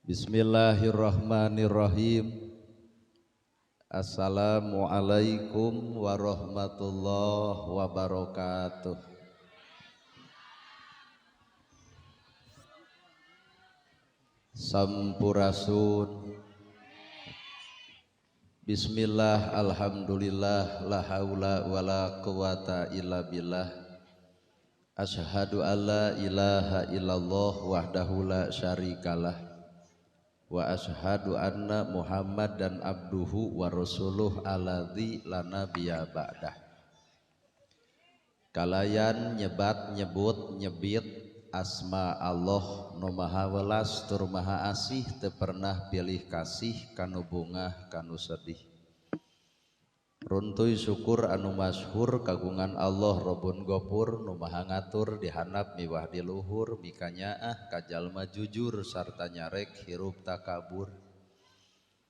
Bismillahirrahmanirrahim. Assalamualaikum warahmatullahi wabarakatuh. Sampurasun. Bismillah, alhamdulillah, la haula wala quwata illa billah. Asyhadu alla ilaha illallah wahdahu la syarikalah. Wa asyhadu anna Muhammadan abduhu wa rasuluh alladzi la nabiyya ba'dah. Kalayan nyebat nyebut nyebit asma Allah nu maha welas tur maha asih teu pernah pilih kasih kanu bungah kanu sedih. Runtuy syukur anu masyhur kagungan Allah Rabbun Ghafur nu maha ngatur di handap miwah di luhur mikanyaah ka jalma jujur sarta nyarek hirup takabur.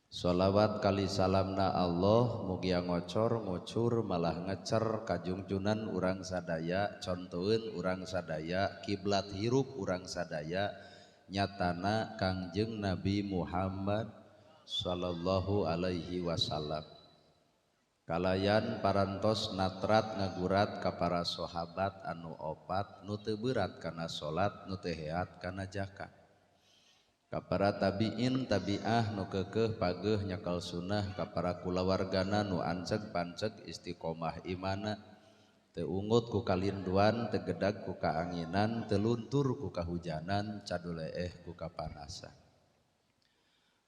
Sholawat kali salamna Allah mugi ngocor ngucur malah ngecer kajungjunan urang sadaya contoeun urang sadaya kiblat hirup urang sadaya nyatana Kangjeng Nabi Muhammad sallallahu alaihi wasallam. Kalayan parantos natrat ngagurat ka para sahabat anu opat nu teu beurat kana salat nu teu heat kana zakat. Ka para tabiin tabiah nu keukeuh pageuh nyakal sunnah ka para kulawargana nu anceg panceg istiqomah imana teu ungut ku kalinduan teu gedag ku kaanginan teu luntur ku kahujanan caduleeh ku kapanasan.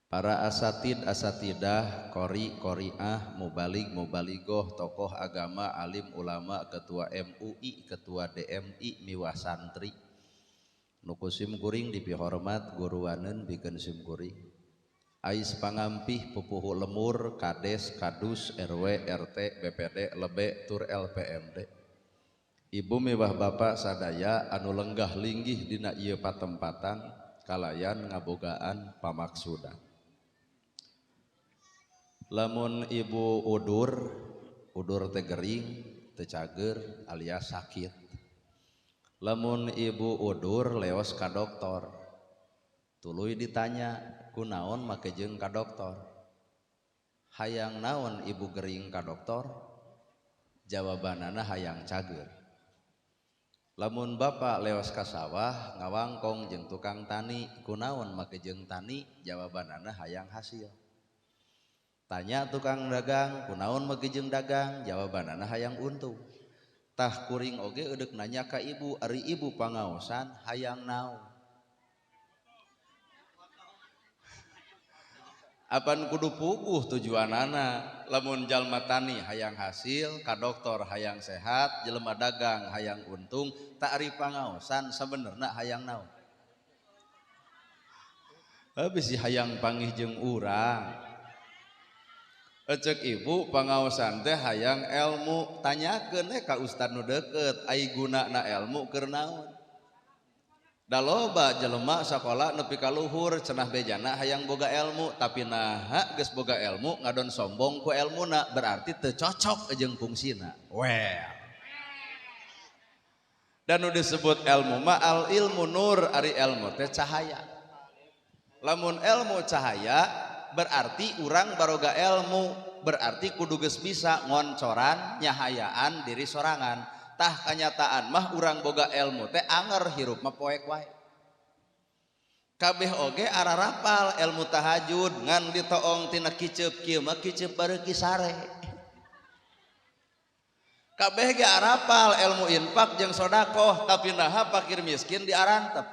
Para asatid asatidah, kori koriah, mubalig mubaligoh, tokoh agama, alim ulama, ketua MUI, ketua DMI, miwah santri. Nuku simkuring dipihormat guruaneun bikeun simkuring. Ais pangampih pupuhu lemur, kades, kadus, RW, RT, BPD, lebe, tur LPMD. Ibu miwah bapak sadaya anu lenggah linggih dina ieu patempatan kalayan ngabogaan pamaksudan. Lamun ibu udur teh gering teu cager alias sakit. Lamun ibu udur leos ka doktor tuluy ditanya kunaon make jeung ka doktor. Hayang naon ibu gering ka doktor? Jawabanana hayang cager. Lamun bapak leos ka sawah ngawangkong jeung tukang tani kunaon make jeung tani? Jawabanana hayang hasil. Tanya tukang dagang kunaon make jeung dagang? Jawabanana hayang untung. Tah kuring oge eudeup nanya ka ibu, ari ibu pangaosan hayang naon? Apan kudu puguh tujuanana. Lamun jalma tani hayang hasil, ka doktor hayang sehat, jelema dagang hayang untung, tak ari pangaosan sabenerna hayang naon? Bisi hayang panggih jeung urang. Ecek ibu pangaosan teh hayang ilmu, tanyakeun ka ustad nu deukeut ai gunana ilmu keur naon. Da loba jelema sakola nepi ka luhur cenah bejana hayang boga ilmu tapi naha geus boga ilmu ngadon sombong ku ilmuna berarti teu cocok jeung fungsina. Well. Dan nu disebut ilmu mah al ilmu nur ari ilmu teh cahaya. Lamun ilmu cahaya berarti urang baroga ilmu, berarti kudu geus bisa ngoncoran nyahayaan diri sorangan. Tah kanyataan mah urang boga ilmu teh anger hirup mah poek wae. Kabeh oge ararapal ilmu tahajud ngan ditoong tina kiceup kieu mah kiceup bareuki sare. Kabeh ge arapal ilmu infak jeung sedekah tapi naha fakir miskin diarantep.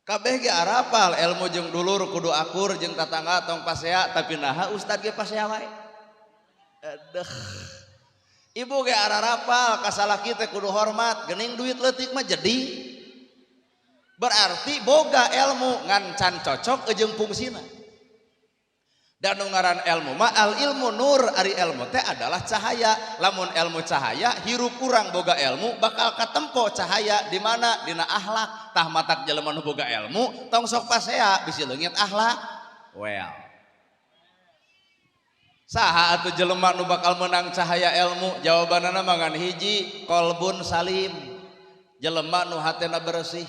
Kabeh ge arapal ilmu jeung dulur kudu akur jeung tatangga tong pasea tapi naha ustad ge pasea wae. Aduh. Ibu ge ararapal ka salaki teh kudu hormat, geuning duit leutik mah jadi. Berarti boga ilmu ngan can cocok jeung fungsina. Dan nu ngaran ilmu mah al ilmu nur ari ilmu teh adalah cahaya. Lamun ilmu cahaya hirup urang boga ilmu bakal katempo cahaya di mana? Dina akhlak. Tah matak jelema nu boga ilmu tong sok pasea bisi leungit akhlak. Well. Saha atuh jelema nu bakal menang cahaya ilmu? Jawabanana mangan hiji qalbun salim. Jelema nu hatena bersih.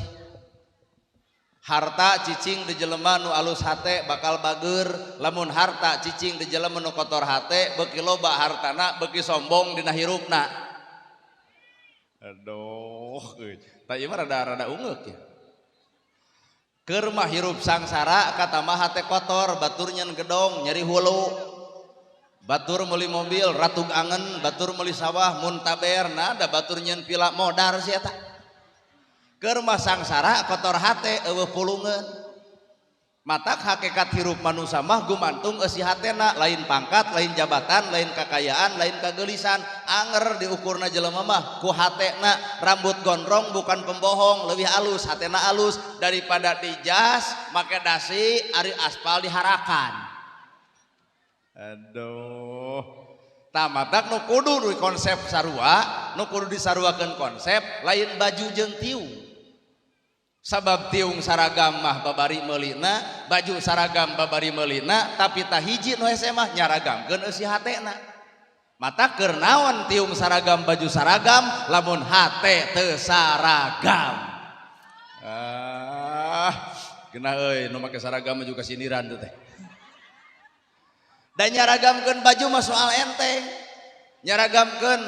Harta cicing di jelema nu alus hate bakal bager, lamun harta cicing di jelema nu kotor hate beuki loba hartana beuki sombong dina hirupna. Aduh, tah ieu mah rada ungeuk ya. Keur mah hirup sangsara kata mah hate kotor, batur nyen gedong nyeri hulu. Batur meuli mobil ratug angen, batur meuli sawah muntaber, nah da batur nyen pila modar sia eta. Keur mah sangsara kotor hate eueuh pulungeun. Matak hakikat hirup manusia mah gumantung eusi hatena, lain pangkat, lain jabatan, lain kakayaan, lain kagelisan. Anger diukurna jelema mah ku hatena, rambut gondrong bukan pembohong, leuwih alus, hatena alus daripada dijas make dasi ari aspal diharakan. Aduh. Tamatak nu kudu konsep sarua, nu kudu disaruakeun konsep lain baju jeung tiung. Sabab tiung saragam mah babari meulina, baju saragam babari meulina, tapi tah hiji nu hese mah nyaragamkeun eusi hatena. Mata keur naon tiung saragam baju saragam lamun hate teu saragam. Geunah euy nu make saragam juga sindiran teh teh. Dan nyaragamkeun baju mah soal enteng. Nyaragamkeun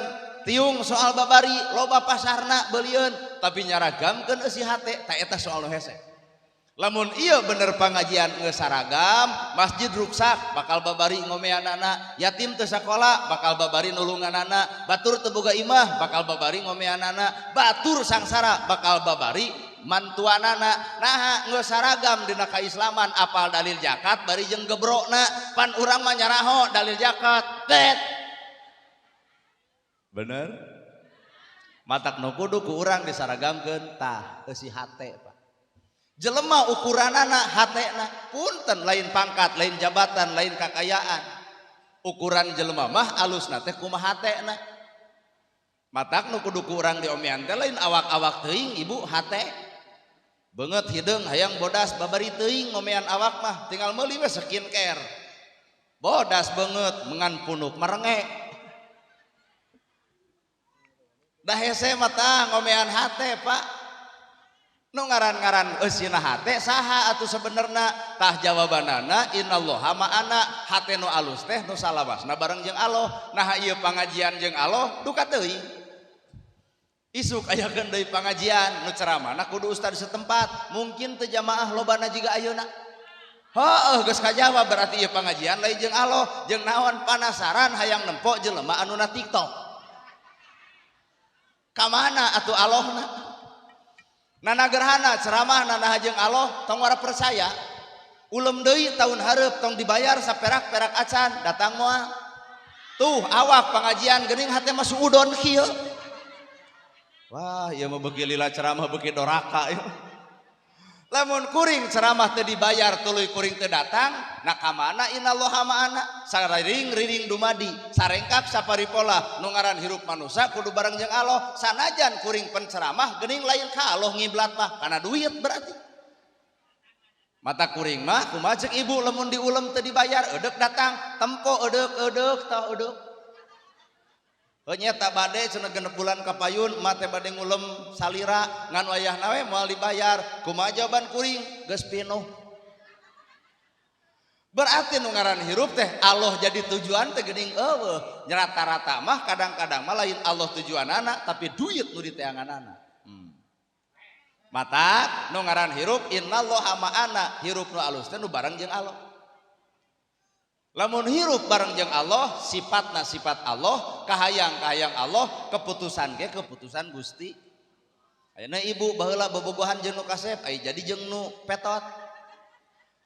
tiung soal babari loba pasarna beulieun, tapi nyaragamkeun eusi hate ta eta soal nu hese. Lamun ieu bener pangajian geus saragam, masjid ruksak bakal babari ngomeanana, yatim teu sakola bakal babari nulunganana, batur teu boga imah bakal babari ngomeanana, batur sangsara bakal babari mantuanana. Nah geus saragam dina kaislaman apal dalil zakat bari jeung gebrokna, pan urang mah nyaraho dalil zakat tet. Bener? Matak nu kudu ku urang disaragamkeun tah eusi hate Pak. Jelema ukuranana hatena, punten lain pangkat, lain jabatan, lain kakayaan. Ukuran jelema mah alusna teh kumaha hatena. Matak nu kudu ku urang diomean teh lain awak-awak teuing ibu hate. Beungeut hideung hayang bodas babari teuing ngomean awak mah tinggal meuli we skincare. Bodas beungeut mengan punuk merenge. Dah hese mata ngomean hate Pak. Nu ngaran-ngaran eusina hate saha atuh sebenarna? Tah jawabanana innallaha ma'ana, hate nu alus teh nu salawasna bareng jeung Allah. Nah ieu pangajian jeung Allah duka teuing. Isuk ayakeun deui pangajian nu ceramahna kudu ustad setempat, mungkin teu jamaah lobana jiga ayeuna. Heuh geus kajawab berarti ieu pangajian lain jeung Allah, jeung naon panasaran hayang nempo jelema anu na TikTok. Kamana atuh Allahna? Nana gerhana ceramah nana jeung Allah tong wara percaya. Ulem deui tahun hareup tong dibayar saperak-perak acan datang moal. Tuh awak pengajian geuning hate mah suudon kieu. Wah, ieu mah beuki lila ceramah beuki doraka ieu. Lamun kuring ceramah teu dibayar tuluy kuring teu datang, nah kamana innallaha ma'ana? Sariring-riring dumadi, sarengkak saparipola nu ngaran hirup manusia kudu bareng jeung Allah. Sanajan kuring penceramah geuning lain ka Allah ngiblat mah kana duit berarti. Mata kuring mah kumaha ceuk ibu lamun diulem teu dibayar eudeuк datang, tempo eudeuк tah eudeuк. Nyata bade cenah genep bulan kapayun mate bade ngulem salira ngan wayahna we moal dibayar. Kumaha jawaban kuring? Geus pinuh. Berarti nu ngaran hirup teh Allah jadi tujuan teh geuning eueuh. Rata-rata mah kadang-kadang mah lain Allah tujuanana tapi duit nu diteanganana. Mata nu ngaran hirup innallaha ma'ana, hirup nu alus teh nu bareng jeung Allah. Lamun hirup bareng jeung Allah, sifatna sifat Allah, kahayang-kahayang Allah, keputusan ge keputusan Gusti. Ayeuna ibu baheula bobogohan jeung nu kasep, ai jadi jeung nu petot.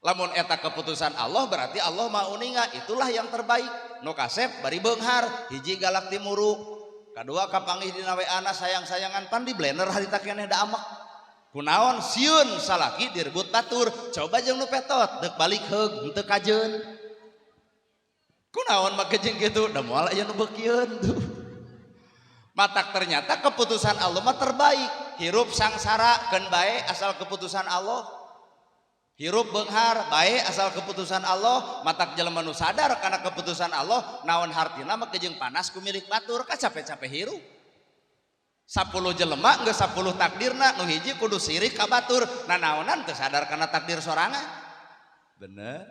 Lamun eta keputusan Allah berarti Allah mau ninga, itulah yang terbaik. Nu kasep bari beunghar, hiji galak timuru, kadua kapanggih dina WA-na sayang-sayangan pan di blender harita keneh da amek. Kunaon sieun salaki direbut batur, coba jeung nu petot, deuk balik heug henteu kajeun. Kunaon make jeung kitu da moal aya nu beukieun tuh. Matak ternyata keputusan Allah mah terbaik. Hirup sangsara keun bae asal keputusan Allah. Hirup beunghar bae asal keputusan Allah. Matak jelema nu sadar kana keputusan Allah, naon hartina make jeung panas ku milik batur ka capek-capek hirup. 10 jelema geus 10 takdirna nu hiji kudu sirik ka batur nanaonan teu sadar kana takdir sorangan bener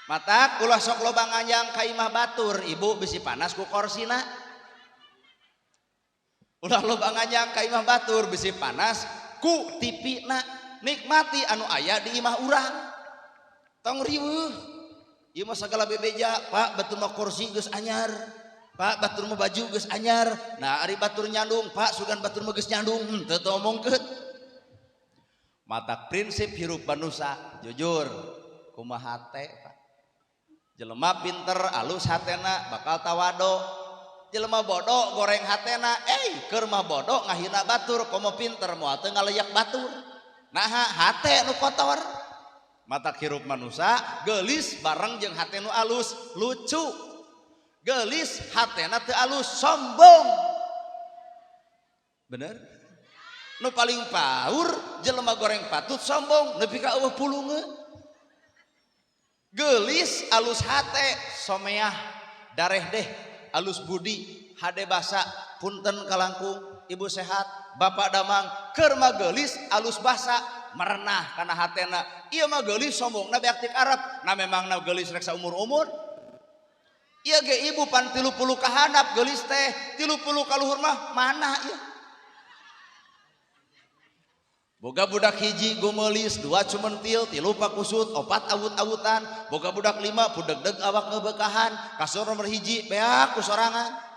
matak ulah sok loba nganyang ka imah batur ibu bisi panas ku korsina ulah loba nganyang ka imah batur bisi panas ku tipina nikmati anu aya di imah urang tong riweuh ieu mah sagala bebeja Pak batur mah kursi geus anyar Pak batur mah baju geus anyar nah ari batur nyandung Pak sugan batur mah geus nyandung teu omongkeun matak prinsip hirup manusia jujur kumaha teh Pak jelema pinter alus hatena bakal tawado jelema bodoh goreng hatena keur mah bodoh ngahina batur komo pinter moal teu ngaleyak batur naha hate nu kotor matak hirup manusia geulis bareng jeung hate nu alus lucu gelis hatena teu alus sombong bener nu paling paur jelema goreng patut sombong nepi ka eueuh pulungeun gelis alus hate someah dareh deh alus budi hade basa punten kalangkung ibu sehat bapak damang keur mah geulis alus basa merenah kana hatena ieu mah geulis sombongna beak tik Arab na memangna geulis rek saumur-umur ieu ge ibu pan 30 ka handap geulis teh 30 ka luhur mah mana ieu boga budak hiji gumelis 2 cumentil 3 pakusut 4 awut-awutan boga budak 5 pudegdeg awak ngebekahan kasur nomor hiji beak ku sorangan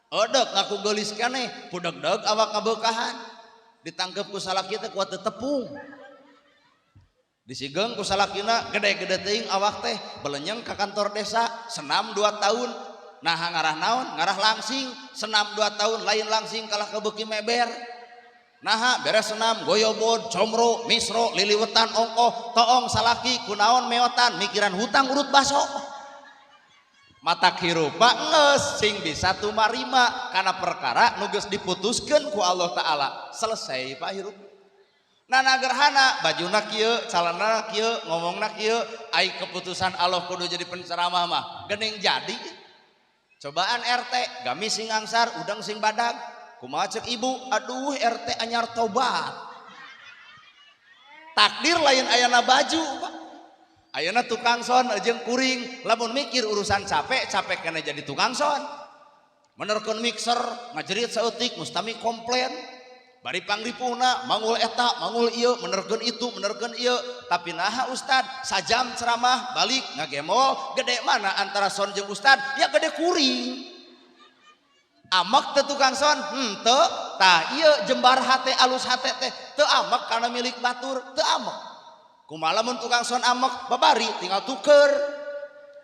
odek ngaku geulis keneh pudegdeg awak ngebekahan ditangkep ku salaki teh kuat tepung disigeng ku salakina gede-gede teuing awak teh belenyeng ka kantor desa senam 2 tahun nah ngarah naon ngarah langsing senam 2 tahun lain langsing kalah kebeuki meber nah beres senam goyobod comro misro liliwetan ongkoh toong salaki kunaon meotan mikiran hutang urut baso matak hirupa geus sing bisa tumarima kana perkara nu geus diputuskeun ku Allah taala selesai Pak hirup nana gerhana bajuna kieu calanana kieu ngomongna kieu ai keputusan Allah kudu jadi penceramah mah geuning jadi cobaan RT gami sing angsar udang sing badag kumaha ceuk ibu aduh RT anyar tobat takdir lain ayana baju Pak ayana tukang son jeung kuring lamun mikir urusan capek kena jadi tukang son menerkeun mixer ngajerit saeutik mustami komplain bari pangripuhna mangul eta mangul ieu menerkeun itu menerkeun ieu tapi naha ustad sajam ceramah balik ngagemol gede mana antara son jeung ustad ya gede kuring amak teu tukang son teu tah ieu jembar hate alus hate teh teu amak karena milik batur teu amak kumaha lamun tukang son amak babari tinggal tuker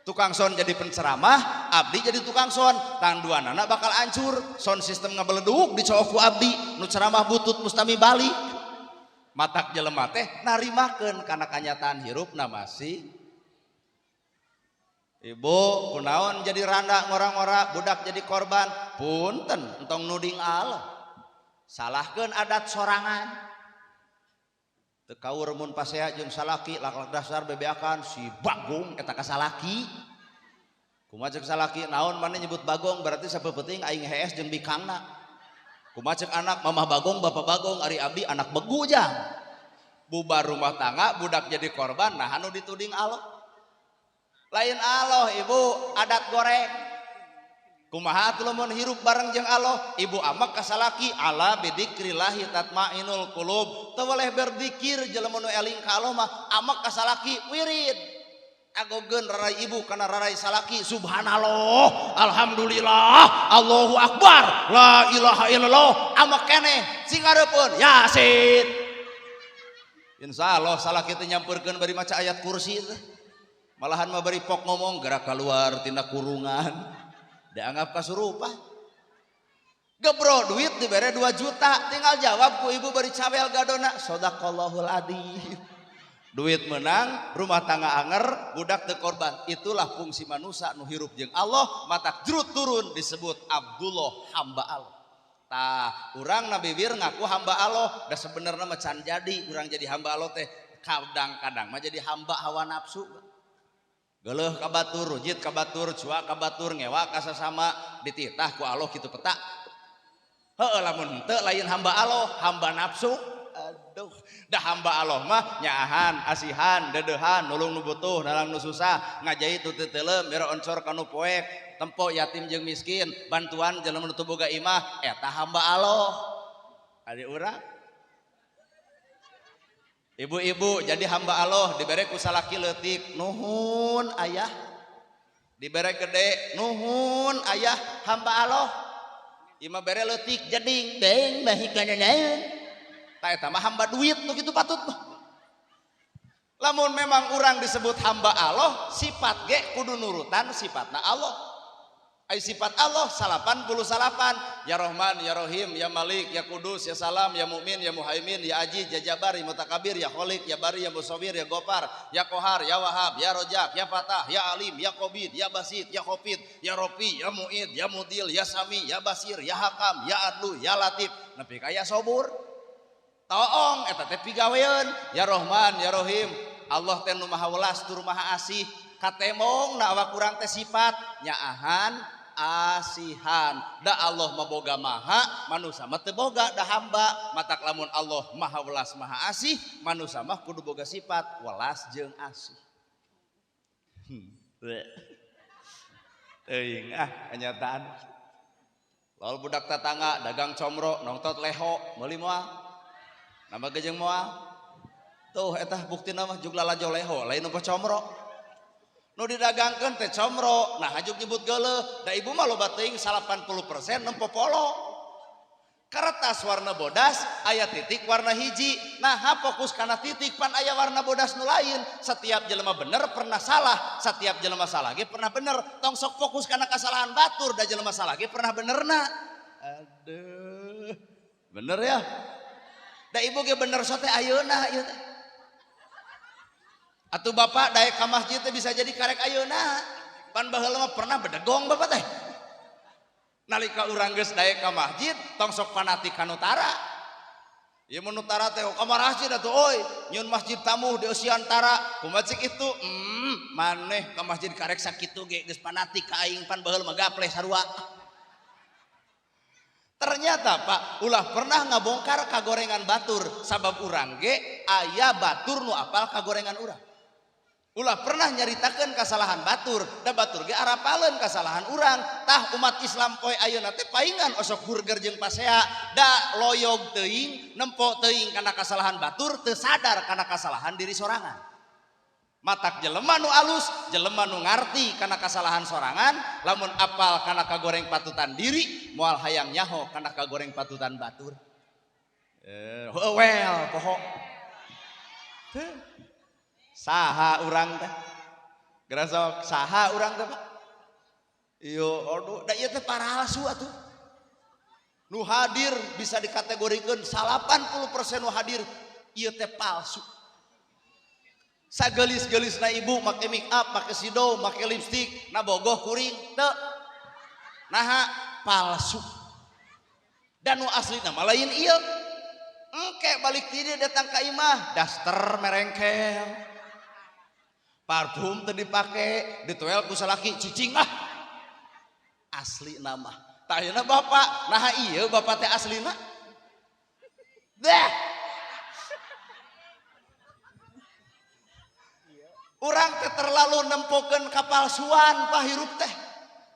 tukang son jadi penceramah abdi jadi tukang son tang duanana bakal hancur son sistem ngabeledug dicook ku abdi nu ceramah butut mustami balik matak jelema teh narimakeun kana kanyataan hirupna masih ibu kunaon jadi randa ngora-ngora budak jadi korban punten entong nuding Allah salahkeun adat sorangan teu kaur mun pasea jeung salaki laklak dasar bebeakan si bagong eta ka salaki kumaha ceuk salaki naon maneh nyebut bagong berarti sapeuting aing hees jeung bikangna kumaha ceuk anak mamah bagong bapak bagong ari abdi anak begu jang bubar rumah tangga budak jadi korban nah anu dituding Allah lain Allah ibu adat goreng kumaha atuh lamun hirup bareng jeung Allah ibu amak kasalaki ala bidzikrillahi tatmainul qulub teu boleh berzikir jelema nu eling ka Allah mah amak kasalaki wirid agogeun rarai ibu kana rarai salaki subhanallah alhamdulillah Allahu akbar la ilaha illallah amak keneh sing ngareupun yasin insyaallah salaki teh nyampeurkeun bari maca ayat kursi teh malahan mah bari pok ngomong gerak keluar tina kurungan dianggap kasurupan gebro duit dibere 2 juta tinggal jawab ku ibu bari cawel gadona sodaqallahul adzim duit menang rumah tangga anger budak teu korban itulah fungsi manusia nu hirup jeung Allah matak jrut turun disebut Abdullah hamba Allah tah urang na bibir ngaku hamba Allah da sebenarnya mah can jadi urang jadi hamba Allah teh kadang-kadang mah jadi hamba hawa nafsu geuleuh ka batur rujit ka batur cuak ka batur ngewa ka sasama dititah ku Allah kitu peta Heuh lamun teu lain hamba Allah, hamba nafsu. Aduh, dah hamba Allah mah nyaahan, asihan, dedehan, nulung nu butuh, nalang nu susah, ngajai tu teu teuleum, bere oncor ka nu poek, tempo yatim jeung miskin, bantuan jelema nu teu boga imah, eta hamba Allah. Ari urang ibu-ibu jadi hamba Allah dibere ku salaki leutik, nuhun ayah. Dibere gede, nuhun ayah hamba Allah. Ima bere leutik jeding, beng bahikana naeun. Ta eta mah hamba duit nu kitu patut mah. Lamun memang urang disebut hamba Allah, sifat ge kudu nurutan sifatna Allah. Ai sifat Allah 88, ya Rahman, ya Rahim, ya Malik, ya Kudus, ya Salam, ya Mukmin, ya Muhaimin, ya Aziz, ya Jabbar, ya Mutakabir, ya Khaliq, ya Bari, ya Musawwir, ya Ghaffar, ya Qahar, ya Wahhab, ya Rojak, ya Fatah, ya Alim, ya Qabid, ya Basit, ya Khafid, ya Rafi, ya Mu'id, ya Mudil, ya Sami, ya Basir, ya Hakam, ya Adlu, ya Latif, nepi ka ya Sabur. Toong eta teh pigaweun, ya Rahman, ya Rahim. Allah teh nu Maha Welas tur Maha Asih. Katemong na awak urang teh sifat nyaahan, asihan. Da Allah maboga maha, manusia mah teu boga da hamba. Matak lamun Allah Maha Welas Maha Asih, manusia mah kudu boga sifat welas jeung asih. Teuing kenyataan. Lalu budak tetangga dagang comro nongtot leho meuli moal. Nama gejeng moal. Tuh eta buktina mah jug lalajo leho lain nu comro. Nu didagangkeun teh comro, nah hajuk nyebut geuleuh, da ibu mah loba teuing 80% nempo polo. Kertas warna bodas aya titik warna hiji. Nah fokus kana titik pan aya warna bodas nu lain. Setiap jelema bener pernah salah, setiap jelema salah ge pernah bener. Tong sok fokus kana kasalahan batur da jelema salah ge pernah benerna. Aduh. Bener ya? Da ibu ge bener sote ayeuna ieu teh. Atuh bapak daek ka masjid teh bisa jadi karek ayeuna. Pan baheula mah pernah bedegong bapak teh. Nalika urang geus daek ka masjid tong sok fanatik ka nutara. Ieu mun nutara teh ka masjid atuh euy, nyieun masjid tamu di Osiantara. Kumaha cik itu? Maneh ka masjid karek sakitu ge geus fanatik ka aing pan baheula mah gapleh sarua. Ternyata Pak, ulah pernah ngabongkar kagorengan batur sabab urang ge aya batur nu apal kagorengan urang. Ulah pernah nyaritakeun kasalahan batur, da batur ge arapaleun kasalahan urang. Tah umat Islam poe ayeuna teh paingan osok burger jeung pasea, da loyog teuing, nempo teuing kana kasalahan batur, teu sadar kana kasalahan diri sorangan. Matak jelema nu alus, jelema nu ngarti kana kasalahan sorangan, lamun apal kana kagoreng patutan diri, moal hayang nyaho kana kagoreng patutan batur. Well, poho. Saha urang teh? Gerasok saha urang teh Pak? Iyo, aduh, da ieu teh palsu atuh. Nu hadir bisa dikategorikeun 80% nu hadir ieu teh palsu. Sagelis-gelisna ibu make make up, make sido, make lipstick, na bogoh kuring teu. Naha palsu. Dan nu aslina mah lain ieu. Engke balik ti dia datang ka imah, daster merengkel. Parfum teu dipake, ditoel ku salaki cicing asli nama. Tah ayeuna bapak, nah ieu bapak teh aslina. Deh. Urang teh terlalu nempokeun kapalsuan pahirup teh.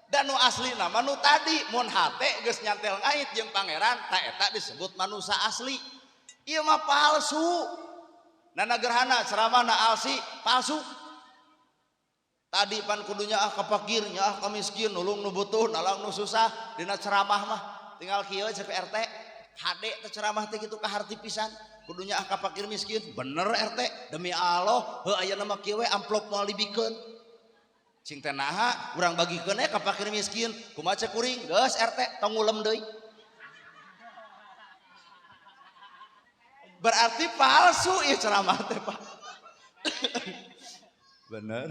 Dan nu aslina mah nu tadi mun hate geus nyantel ngait jeung pangeran, tah eta disebut manusia asli. Ieu mah palsu. Nana gerhana ceramahna alsi palsu. Tadi pan kudunya ka fakirnya ka miskin nulung nu butuh nalang nu susah dina ceramah mah tinggal kieu cek RT hade teh ceramah teh kitu ka harti pisan kudunya ka fakir miskin bener RT demi Allah heuh ayeuna mah kieu we amplop moal dibikeun cing teh naha urang bagikeun ka fakir miskin kumaha cek kuring geus RT tong ngulem deui berarti palsu ieu ceramah teh Pak. Bener.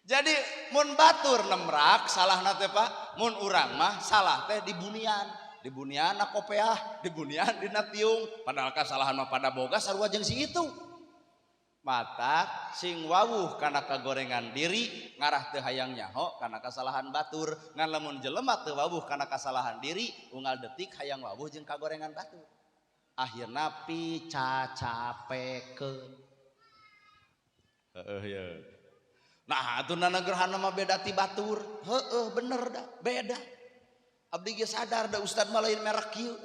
Jadi mun batur nemrak salah teh Pak, mun urang mah salah teh di bunian na kopeah, di bunian dina tiung, padahal kasalahan mah pada boga sarua jeung si itu. Matak sing wawuh kana kagorengan diri ngarah teu hayang nyaho kana kasalahan batur, ngan lamun jelema teu wawuh kana kasalahan diri unggal detik hayang wawuh jeung kagorengan batur. Akhirna picacapekeun. Heeh ya. Nah, atuh nanagerhana mah beda ti batur. Heeh bener dah, beda. Abdi ge sadar da ustad mah lain merek kieu.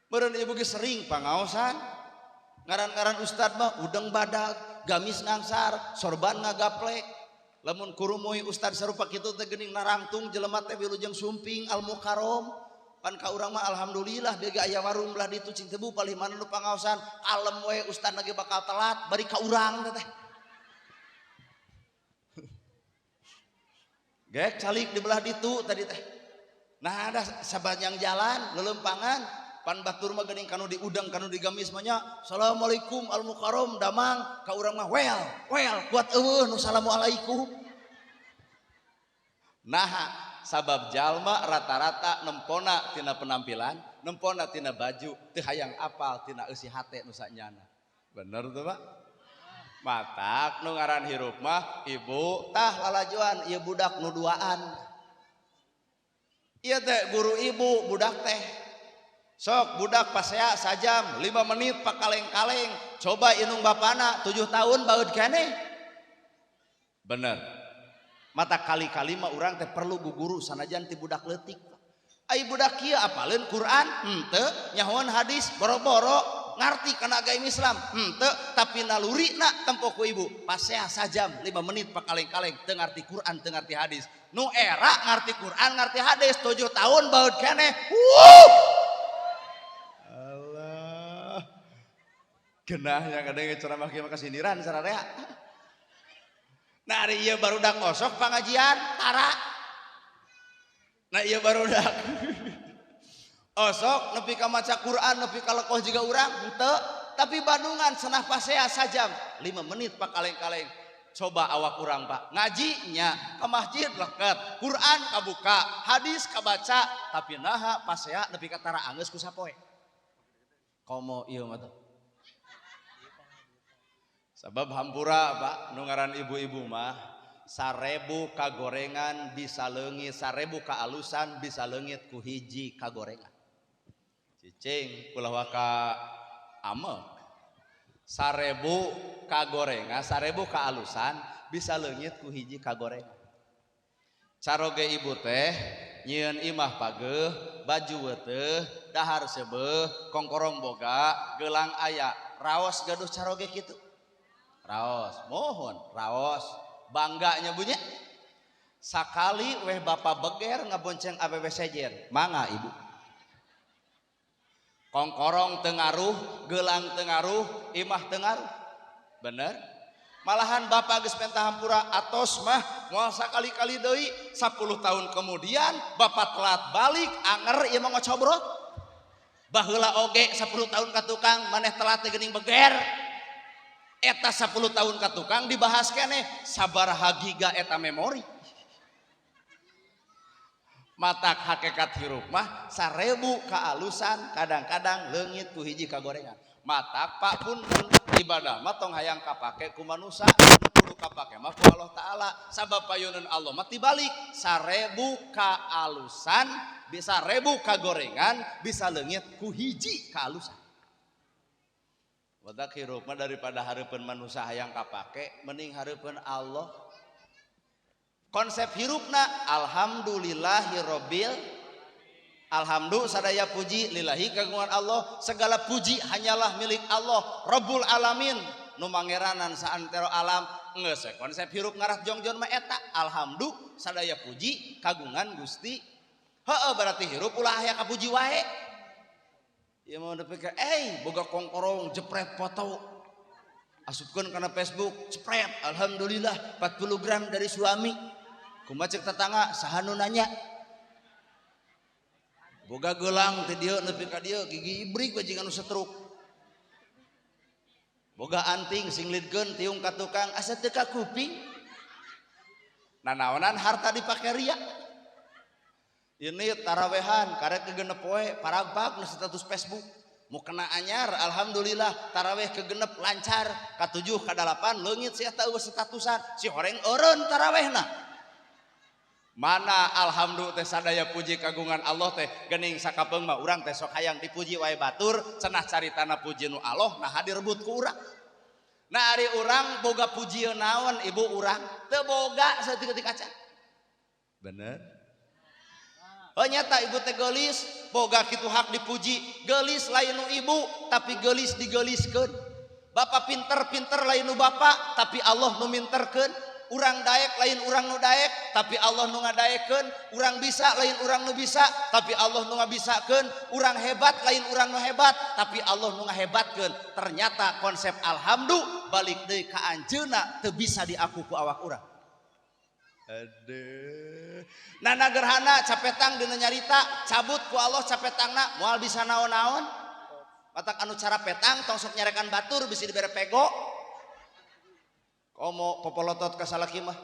Meureun ieu ge sering pangaosan. Ngaran-ngaran ustad mah udeng badag, gamis ngangsar, sorban ngagaplek. Lamun kurumuy ustad sarupa kitu teh geuning narangtung jelema teh wilujeng sumping al mukarrom. Pan ka urang mah alhamdulillah bega aya warung belah ditu cing teu palih mana nu pangaosan, kalem we ustad lagi bakal telat bari ka urang teh. Gek calik di belah ditu tadi teh. Nah ada sabanjang jalan lelempangan. Pan batur mah geuning kanu di udang kanu di gamis mah nya assalamualaikum al mukarrom damang ka urang mah well kuat eueuh nu assalamualaikum. Nah sabab jalma rata-rata nempona tina penampilan, nempona tina baju teu hayang apal tina eusi hate nu sanyana. Bener tuh Pak? Matak nu ngaran hirup mah ibu tah lalajuan ieu budak nu duaan. Ieu teh guru ibu budak teh. Sok budak pasea sajam 5 menit pakaleng-kaleng coba inung bapana 7 tahun baud keneh. Bener. Mata kali-kali mah urang teh perlu guguru sanajan ti budak leutik. Ai budak kieu apaleun Quran? Henteu. Nyahoan hadis boro-boro ngarti kana agama Islam? Henteu. Tapi nalurina tempo ku ibu pasea sajam 5 menit pakaleng-kaleng teu ngarti Quran teu ngarti hadis. Nu era ngarti Quran ngarti hadis 7 tahun baud keneh. Genahnya kadang ceramah kieu mah kasindiran sararea. Nah ari ieu barudak osok pangajian tara. Nah ieu barudak osok nepi ka maca Quran nepi ka lekoh jiga urang henteu, tapi bandungan cenah pasea sajam 5 menit pakaleng-kaleng. Coba awak urang Pak ngaji nya ka masjid leket, Quran kabuka, hadis kabaca, tapi naha pasea nepi ka tara anggeus ku sapoe. Komo ieu mah teh. Sabab hampura Pak nu ngaran ibu-ibu mah 1000 kagorengan bisa leungit 1000 kaalusan bisa leungit ku hiji kagorengan. Cicing ulah waka amek 1000 kagorengan 1000 kaalusan bisa leungit ku hiji kagorengan. Caroge ibu teh nyieun imah pageuh baju weuteuh dahar seubeuh kongkorong boga geulang aya raos gaduh caroge kitu. Raos, mohon raos, bangganya bunyi. Sakali weh bapak beger ngabonceng awewe sejen, mangga ibu. Kongkorong tengaruh, gelang tengaruh, imah tengaruh, bener. Malahan bapak geus pentah hampura atos mah moal sakali-kali deui 10 tahun kemudian bapak telat balik anger ieu mah ngocobrot. Baheula oge 10 tahun ka tukang maneh telat teh geuning beger. Eta 10 tahun ka tukang dibahas keneh sabaraha giga eta memori. Matak hakikat hirup mah 1000 kaalusan kadang-kadang leungit ku hiji kagorengan. Matak Pak punten ibadah mah tong hayang kapake ku manusia kudu kapake mah ku Allah taala sabab payuneun Allah mah tibalik 1000 kaalusan bisa 1000 kagorengan bisa leungit ku hiji kaalusan. Wadak hirup mah daripada hareupeun manusia hayang kapake mending hareupeun Allah. Konsep hirupna alhamdulillahirabbil alhamdulillah sadaya puji lillahi kagungan Allah segala puji hanyalah milik Allah Rabbul alamin nu mangeranan saantero alam. Geus konsep hirup ngarah jongjon mah eta alhamdulillah sadaya puji kagungan Gusti. Heueuh berarti hirup ulah aya kapuji wae. Ieu mah nepikeun boga kongkorong jepret foto asupkeun kana Facebook jepret alhamdulillah 40 gram dari suami. Kumaha cek tetangga saha nu nanya. Boga gelang teh dieu nepi ka dieu gigi ibrik bajingan nu setruk. Boga anting sing lidkeun tiung ka tukang asa teu ka kuping. Nanaonan harta dipake ria. Ini tarawehan karek kegenep poe paragpag nu status Facebook. mau kena anyar alhamdulillah taraweh kegenep lancar ka-7 ka-8 leungit sia teu statusan si horeng eureun tarawehna mana alhamdulillah teh sadaya puji kagungan Allah teh geuning sakapeung mah urang teh sok hayang dipuji wae batur cenah caritana puji nu Allah nah direbut ku urang nah ari urang boga pujieun naon ibu urang teu boga saeutik-eutik acan bener oh nyata ibu teh geulis boga kitu hak dipuji geulis lain nu ibu tapi geulis digeliskeun bapak pinter lain nu bapak tapi Allah nu minterkeun urang daek lain urang nu daek tapi Allah nu ngadaekeun urang bisa lain urang nu bisa tapi Allah nu ngabisakeun urang hebat lain urang nu hebat tapi Allah nu ngahebatkeun ternyata konsep alhamdulillah balik deui ka anjeunna teu bisa diaku ku awak urang aduh nana gerhana capetang dina nyarita cabut ku Allah capetangna moal bisa naon-naon matak anu cara petang tong sok nyarekan batur bisa dibere pego komo popolotot ka salaki mah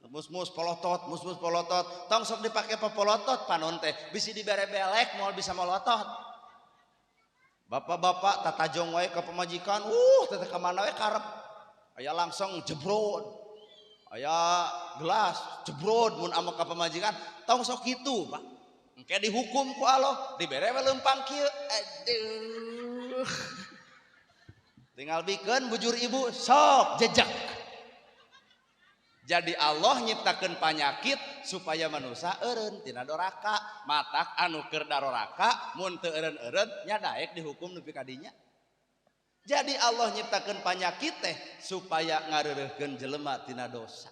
mus-mus polotot tong sok dipake popolotot panon teh bisa dibere belek moal bisa molotot bapak-bapak tatajong wae ka pamajikan teh ka mana wae karep aya langsung jebrod aya gelas jebrod mun ama ka pamajikan tong sok kitu Pak engke dihukum ku Allah dibere we leumpang kieu aduh tinggal bikeun bujur ibu sok jejak jadi Allah nyiptakeun panyakit supaya manusia eureun tina doraka matak anu keur daroraka mun teu eureun-eureun nya daek dihukum nepi ka dinya jadi Allah nyiptakeun panyakit teh supaya ngareureuhkeun jelema tina dosa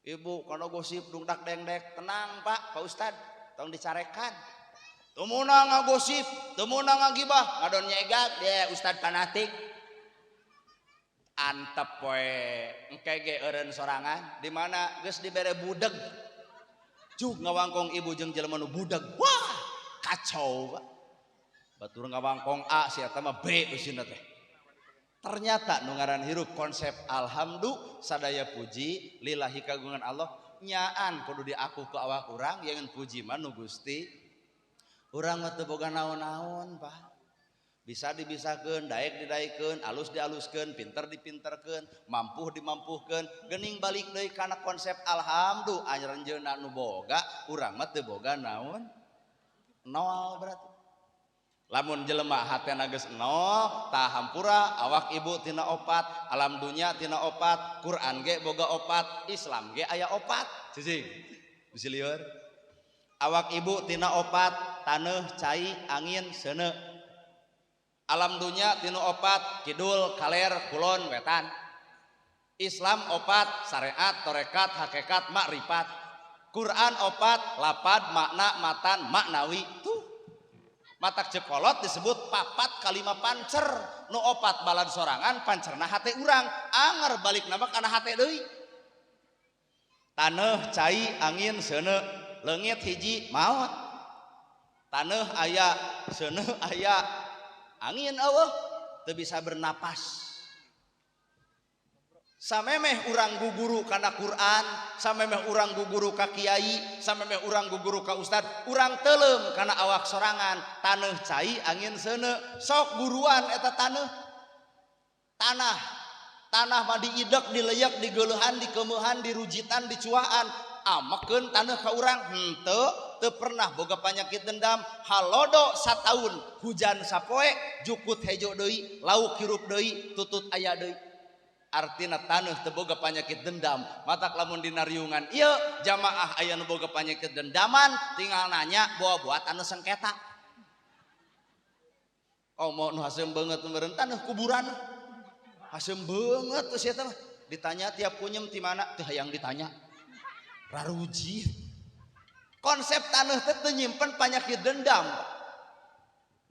ibu kana gosip dungdak dengdek tenang Pak Ustad tong dicarekan teu meunang ngagosip teu meunang ngagibah ngadon nyegak dia Ustad fanatik antep poe engke ge eureun sorangan di mana geus dibere budeg cuk ngawangkong ibu jeung jelema nu budeg wah kacau Pak batur ngawangkong A si eta mah B usina teh ternyata nu ngaran hirup konsep alhamdulillah sadaya puji lillahi kagungan Allah nyaan kudu diaku ku awak urang yang puji mah nu Gusti urang mah teu boga naon-naon Pak bisa dibisakeun daek didaekeun alus dialuskeun pinter dipinterkeun mampuh dimampuhkeun geuning balik deui kana konsep alhamdulillah anjeunna nu boga urang mah teu boga naon nol berarti lamun jelema hatena geus nol tah hampura awak ibu tina 4 alam dunya tina 4 Quran ge boga 4 Islam ge aya 4 cicing bisi lieur awak ibu tina 4 taneuh cai angin seuneu alam dunya tina 4 kidul kaler kulon wetan Islam 4 syariat tarekat hakikat makrifat Quran 4 lapad makna matan maknawi tuh matak cekolot disebut 4 kalima pancer nu 4 balad sorangan pancerna hate urang anger balik nama kana hate deui taneuh cai angin seuneu leungit hiji maot taneuh aya seuneu aya angin eueuh teu bisa bernapas samemeh urang guguru kana Quran samemeh urang guguru ka kiai samemeh urang guguru ka ustad urang teuleum kana awak sorangan taneuh cai angin seuneu sok guruan eta tanah mah diidek dileyak digeuleuhan dikeueuhan dirujitan dicuaan amakeun taneuh ka urang teu pernah boga panyakit dendam halodo sataun hujan sapoe jukut hejo deui lauk hirup deui tutut aya deui artina taneuh teu boga panyakit dendam matak lamun dina riungan ieu jamaah aya nu boga panyakit dendaman tinggal nanya buat anu sengketa mau nu haseum beungeut meureun taneuh kuburan haseum beungeut teh sia teh ditanya tiap kunyem ti mana teu hayang ditanya raruji konsep taneuh teh teu nyimpen panyakit dendam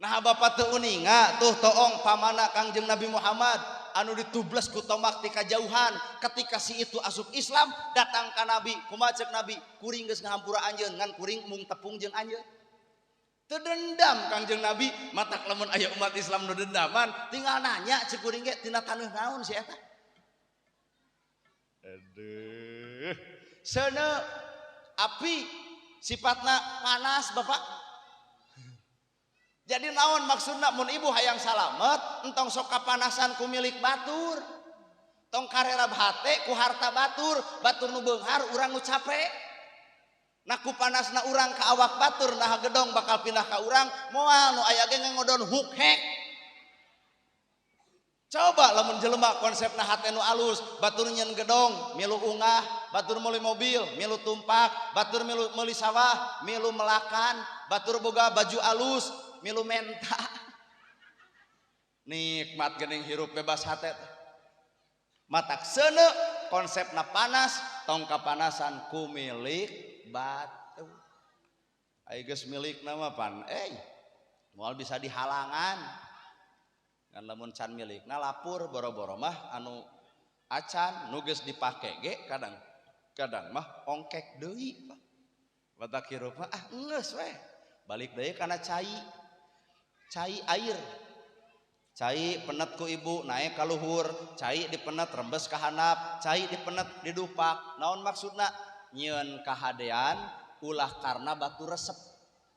nah bapak teu uninga tuh toong pamana Kangjeng Nabi Muhammad anu ditublas ku tombak ti kajauhan ketika si itu asup Islam datang ka Nabi kumaha ceuk Nabi kuring geus ngahampura anjeun ngan kuring mung tepung jeung anjeun teu dendam Kangjeng Nabi matak lamun aya umat Islam nu dendaman tinggal nanya ceuk kuring ge tina taneuh naon si eta aduh seuneu api sifatna panas Bapak Jadi naon maksudna mun ibu hayang salamet entong sok kapanasan ku milik batur. Tong karera hate ku harta batur, batur nu beunghar urang nu capek. Nah ku panasna urang ka awak batur nah gedong bakal pindah ka urang moal nu aya ge ngodon hukhek. Coba lamun jelema konsepna hate nu alus, batur nyeun gedong, milu ungah, batur meuli mobil, milu tumpak, batur meuli sawah, milu melakan, batur boga baju alus, milu menta. Nikmat geuning hirup bebas hate teh. Matak seuneu konsepna panas tong kapanasan ku milik batu. Ai geus milikna mah pan moal bisa dihalangan. Kan lamun can milikna lapur boro-boro mah anu acan nu geus dipake ge kadang mah ongkek deui. Batak hirup mah geus we. Balik deui kana cai air. Cai penet ku ibu naik ka luhur, cai dipenet rembes ka handap, cai dipenet di dupak. Naon maksudna? Nyieun kahadean ulah karena batu resep.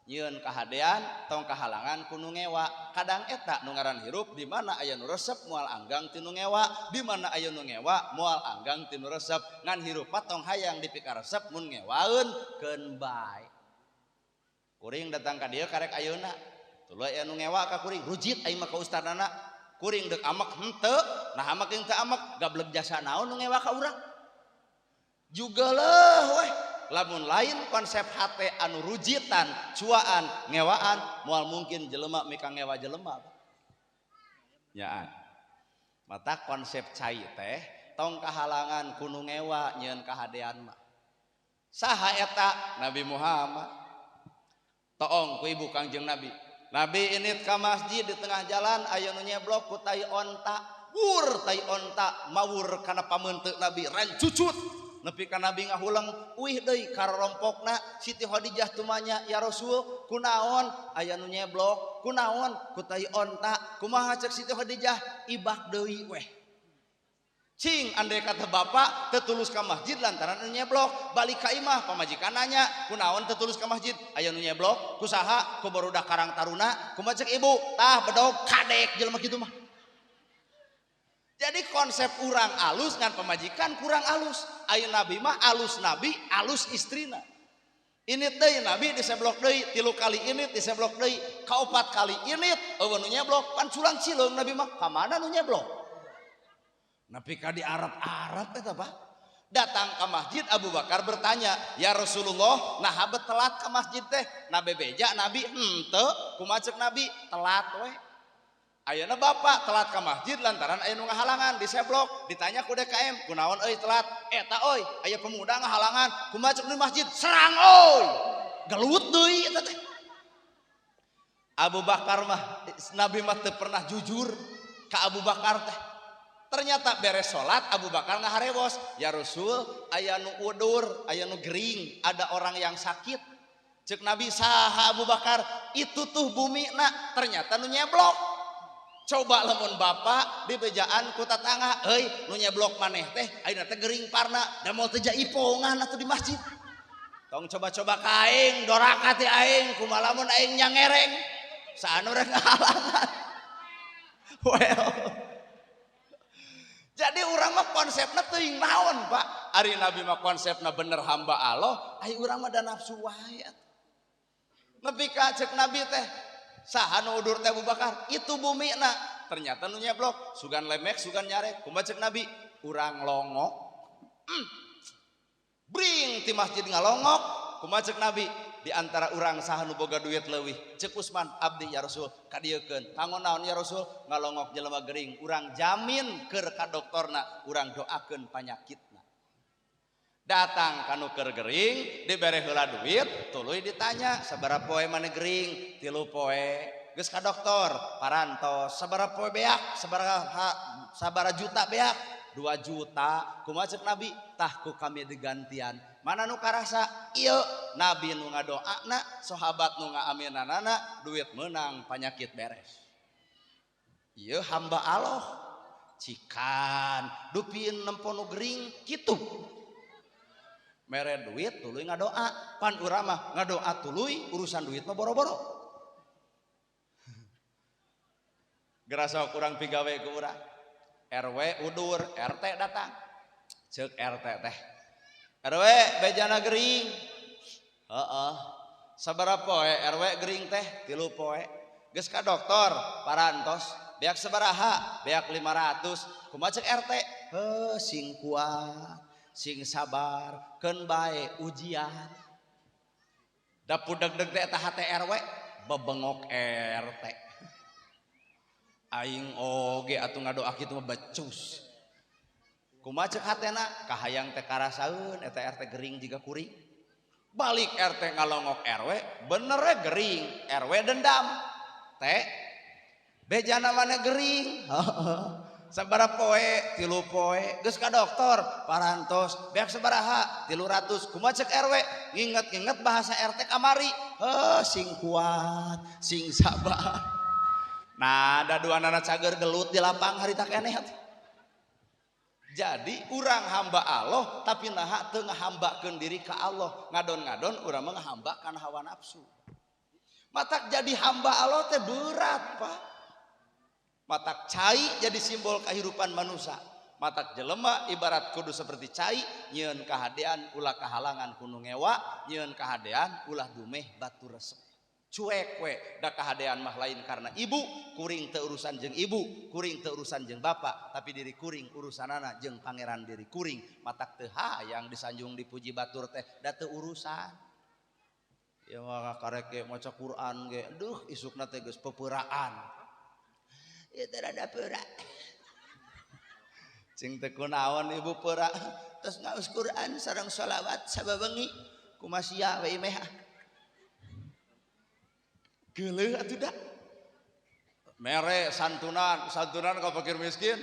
Nyieun kahadean tong kahalangan ku nu ngewa. Kadang eta nu ngaran hirup di mana aya nu resep moal anggang ti nu ngewa, di mana aya nu ngewa moal anggang ti nu resep. Ngan hirup tong hayang dipikaresep mun ngewaeun keun bae. Kuring datang ka dieu karek ayeuna. Tuluy aya nu ngewa ka kuring rujit aing mah ka ustadana. Kuring deuk amek henteu, nah amek jeung teu amek gableg jasa naon nu ngewa ka urang. Jugaleuh weh. Lamun lain konsep hate anu rujitan, cuaan, ngewaan, moal mungkin jelema mika ngewa jelema. Nyaan. Mata konsep cai teh tong kahalangan ku nu ngewa nyieun kahadean mah. Saha eta? Nabi Muhammad. Toong ku ibu Kangjeng Nabi. Nabi init ka masjid di tengah jalan aya nu nyeblok ku tai onta. Wur tai onta mawur kana pameunteuk Nabi rancucut. Nepi ka Nabi ngahuleng uih deui karompokna Siti Khadijah tumanya ya Rasul kunaon aya nu nyeblok kunaon ku tai onta kumaha cek Siti Khadijah ibak deui weh. Cing andai kata bapak tetulus ka masjid lantaran anu nyeblok balik ka imah pamajikan nanya kunaon tetulus ka masjid aya nu nyeblok kusaha ku barudak Karang Taruna kumaha cek ibu tah bedog kadek jelema kitu mah. Jadi konsep urang alus ngan pamajikan kurang alus. Ayeuna Nabi mah alus Nabi alus istrina. Init deui Nabi diseblok deui 3 kali init diseblok deui kaopat kali init eueuh nu nyeblok pan culang cileung Nabi mah ka mana nu nyeblok. Nabi ka di Arab eta Pak. Datang ke masjid Abu Bakar bertanya, "Ya Rasulullah, nah habet telat ke masjid teh." Nabi beja Nabi henteu, kumaha ceuk Nabi? Telat we. Ayeuna bapak telat ke masjid lantaran aya nu ngahalangan diseblok, ditanya ku DKM, "Kunaon euy telat?" "Eta euy, aya pemuda ngahalangan." "Kumaha ceuk di masjid?" "Serang euy." Gelut deui eta teh. Abu Bakar mah Nabi mah teu pernah jujur ka Abu Bakar teh. Ternyata beres sholat Abu Bakar ngaharewos, "Ya Rasul, aya nu udur, aya nu gering, ada orang yang sakit." Cek Nabi, "Saha Abu Bakar?" "Itu tuh bumi nak, ternyata nu nyeblok." Coba lamun bapak di bejaan ku tatangga, "Euy, nu nyeblok maneh teh ayeuna teh gering parna, da moal teh ipongan atuh di masjid." Tong coba-coba ka aing, doraka ti aing, kumaha lamun aing nyangereng. Saanu rek ngahalangan. Well. Jadi urang mah konsepna teuing naon Pak. Ari Nabi mah konsepna bener hamba Allah, ai urang mah da nafsu wae. Nepi ka cek Nabi teh, saha nu udur teh Abu Bakar? "Itu bumi na." Ternyata nu nyeblok, sugan lemek, sugan nyarek. Kumaha cek Nabi? "Urang longok." Bring ti masjid ngalongok, kumaha cek Nabi? "Di antara urang saha nu boga duit leuwih?" Cek Usman, "Abdi ya Rasul, kadiekeun." "Kanggo naon ya Rasul?" "Ngalongok jelema gering, urang jamin keur ka doktorna, urang doakeun panyakitna." Datang kanu keur gering, dibere heula duit, tuluy ditanya, "Sabaraha poe maneh gering?" "3 poe." "Geus ka doktor?" "Parantos." "Sabaraha poe beak?" Sabaraha juta beak?" 2 juta. Kumaha ceuk Nabi? "Tah ku kami digantian." "Mana nu karasa?" "Ieu." Nabi nu ngadoana, sahabat nu ngaaminanana, duit menang, panyakit beres. Ieu hamba Allah. Cikan dupieun nempo nu gering kitu. Mere duit tuluy ngadoa, pan urang mah ngadoa tuluy urusan duit mah boro-boro. Gerasa kurang pigawe ku urang. RW udur, RT datang. Ceuk RT teh. RW bejana gering. Heeh. Sabaraha poe RW gering teh 3 poe. Geus ka dokter parantos. Beak sabaraha? Beak 500. Kumaha ceuk RT? Sing kuat, sing sabar, keun bae ujian. Da pudeg-deg teh eta hate RW bebengok RT. Aing oge atuh ngadoa kitu mah becus. Kumaha ceuk hatena? Kahayang teh karasaeun eta RT gering jiga kuring. Balik RT ngalongok RW, bener gering, RW dendam. Teh bejana mana gering? Sabaraha poe? 3 poe. Geus ka dokter parantos. Beak sabaraha? 300. Kumaha ceuk RW? Nginget-nginget bahasa RT kamari. Sing kuat, sing sabar. Nah, ada dua anak cager gelut di lapang harita keneh. Jadi urang hamba Allah tapi naha teu ngahambakeun diri ka Allah. Ngadon-ngadon urang mah ngahambakan hawa nafsu. Matak jadi hamba Allah teh berat, Pak. Matak cai jadi simbol kehidupan manusia. Matak jelema ibarat kudu seperti cai, nyieun kahadean ulah kahalangan kuno ngewa, nyieun kahadean ulah dumeh batu resep. Cuek we da kahadean mah lain karena ibu, kuring teu urusan jeung ibu, kuring teu urusan jeung bapak, tapi diri kuring urusanana jeung pangeran diri kuring. Matak teu hayang disanjung dipuji batur teh da teu urusan. Ya mah karek ge maca Quran ge, duh isukna teh geus pepeuraan. Ieu teh rada peura. Cing teh kunaon ibu peura, tos ngaos Quran sareng sholawat sababengi kumaha sia we meh. Geuleuh atuh da. Mere santunan ka fakir miskin.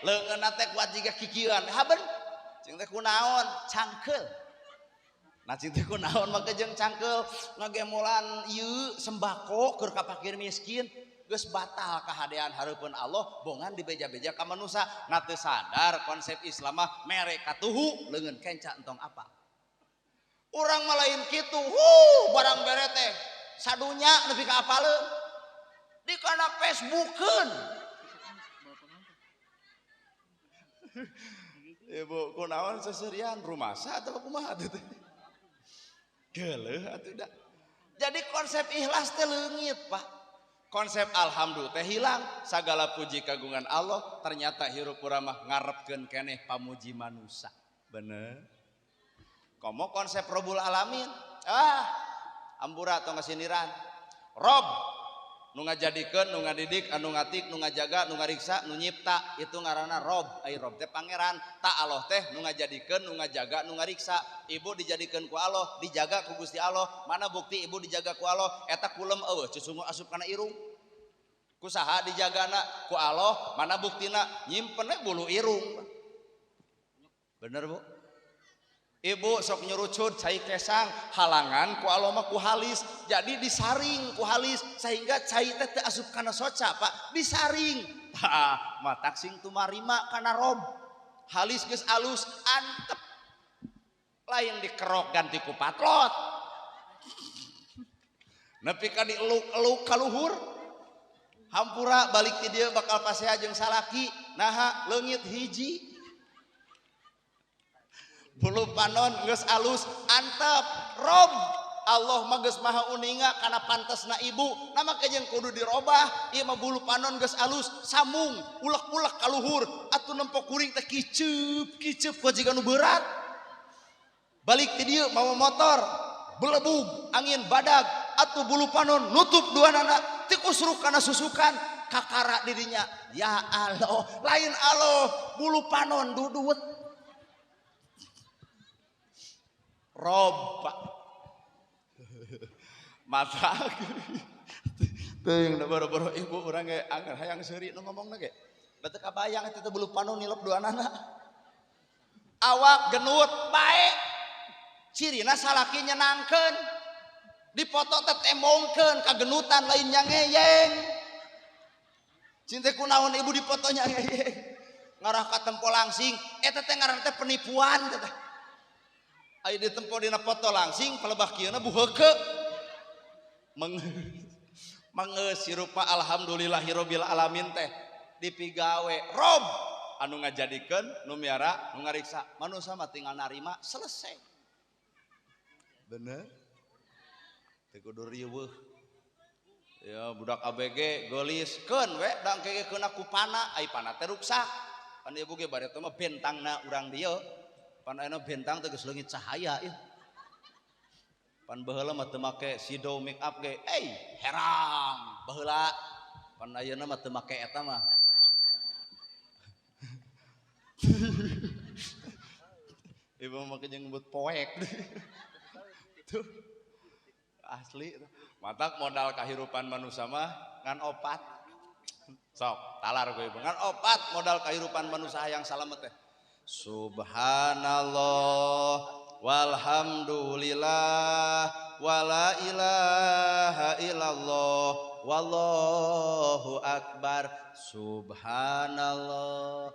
Leungeunna teh kuat jiga kikieuan. Haben. Cing teh kunaon? Cangkeul. Nah cing teh kunaon mah jeung cangkeul ngagemulan ieu sembako keur ka fakir miskin. Geus batal kahadean hareupeun Allah, bongan dibeja-beja ka manusia. Na teu sadar konsep Islam mah mere katuhu leungeun kenca entong apa. Urang mah lain kitu. Barang bere teh sadunya nepi ka apaleun di kana Facebookeun. Ibu kunaon seserian rumasa atau kumaha teh? Geuleuh atuh da. Jadi konsep ikhlas teh leungit, Pak. Konsep alhamdulillah teh hilang, sagala puji kagungan Allah, ternyata hirup urang mah ngarepkeun keneh pamuji manusia. Bener. Komo konsep Rabbul Alamin. Ampura atau ngasiniran Rob nu ngajadikeun nu ngadidik anu ngatik nu ngajaga nu ngariksa nu nyipta itu ngaranna Rob. Ai Rob teh pangeran, ta Allah teh nu ngajadikeun nu ngajaga nu ngariksa. Ibu dijadikeun ku Allah, dijaga ku Gusti Allah. Mana bukti ibu dijaga ku Allah? Eta kulem eueuh cusungu asup kana irung. Kusaha dijagana ku Allah? Mana buktina? Nyimpen we bulu irung. Bener Bu? Ibu sok nyurucut cai kesang halangan ku Allah mah ku halis, jadi disaring ku halis sehingga cai teh teu asup kana soca, Pak, disaring. Matak sing tumarima kana Rob. Halis geus alus antep. Lain dikerok ganti ku patlot. Nepi ka dieluk-eluk ka luhur. Hampura balik ti dieu bakal pasea jeung salaki, naha leungit hiji. Bulu panon geus alus antep Rob. Allah mah geus maha uninga kana pantesna ibu. Nama kejeng kudu dirobah. Ieu mah bulu panon geus alus sambung ulek-ulek ka luhur. Atuh nempo kuring teh kiceup ku jiga nu berat. Balik ti dieu mawa motor belebug angin badag. Atuh bulu panon nutup duanana teu kusruk kana susukan kakara dirinya. Ya Allah, lain Allah bulu panon duduet. Rob mata teuing boro-boro ibu urang ge angger hayang seuri nu ngomongna ge da teu kabayang eta teh bulu panon nilep duanana. Awak genut bae cirina salaki nyenangkeun, dipoto teh tembongkeun kagenutan lain nya ngeyeng. Cinte kunaon ibu dipotonya ngeyeng ngarah ka tempo langsing eta teh ngaran teh penipuan teh. Aya ditempo dina foto langsing palebah kieuna buheukeun Mangeus hirupa alhamdulillahirabbil alamin teh dipigawe Rob anu ngajadikeun nu miara nu ngariksa manusia mah tinggal narima selesai. Bener teu kudu riweuh ya budak ABG geliskeun we dangkegekeun ku pana ai pana teh ruksak pan ieu ge bari teh mah bentangna urang dieu pan ayeuna bentang teh geus leungit cahaya ieu pan baheula mah teu make shadow make up ge herang baheula pan ayeuna mah teu make eta mah ibu mah jeung nyebut poek tuh asli matak modal kahirupan manusia mah ngan opat sok talar gue ngan opat modal kahirupan manusia yang salamet teh subhanallah walhamdulillah wala ilaha illallah wallahu akbar subhanallah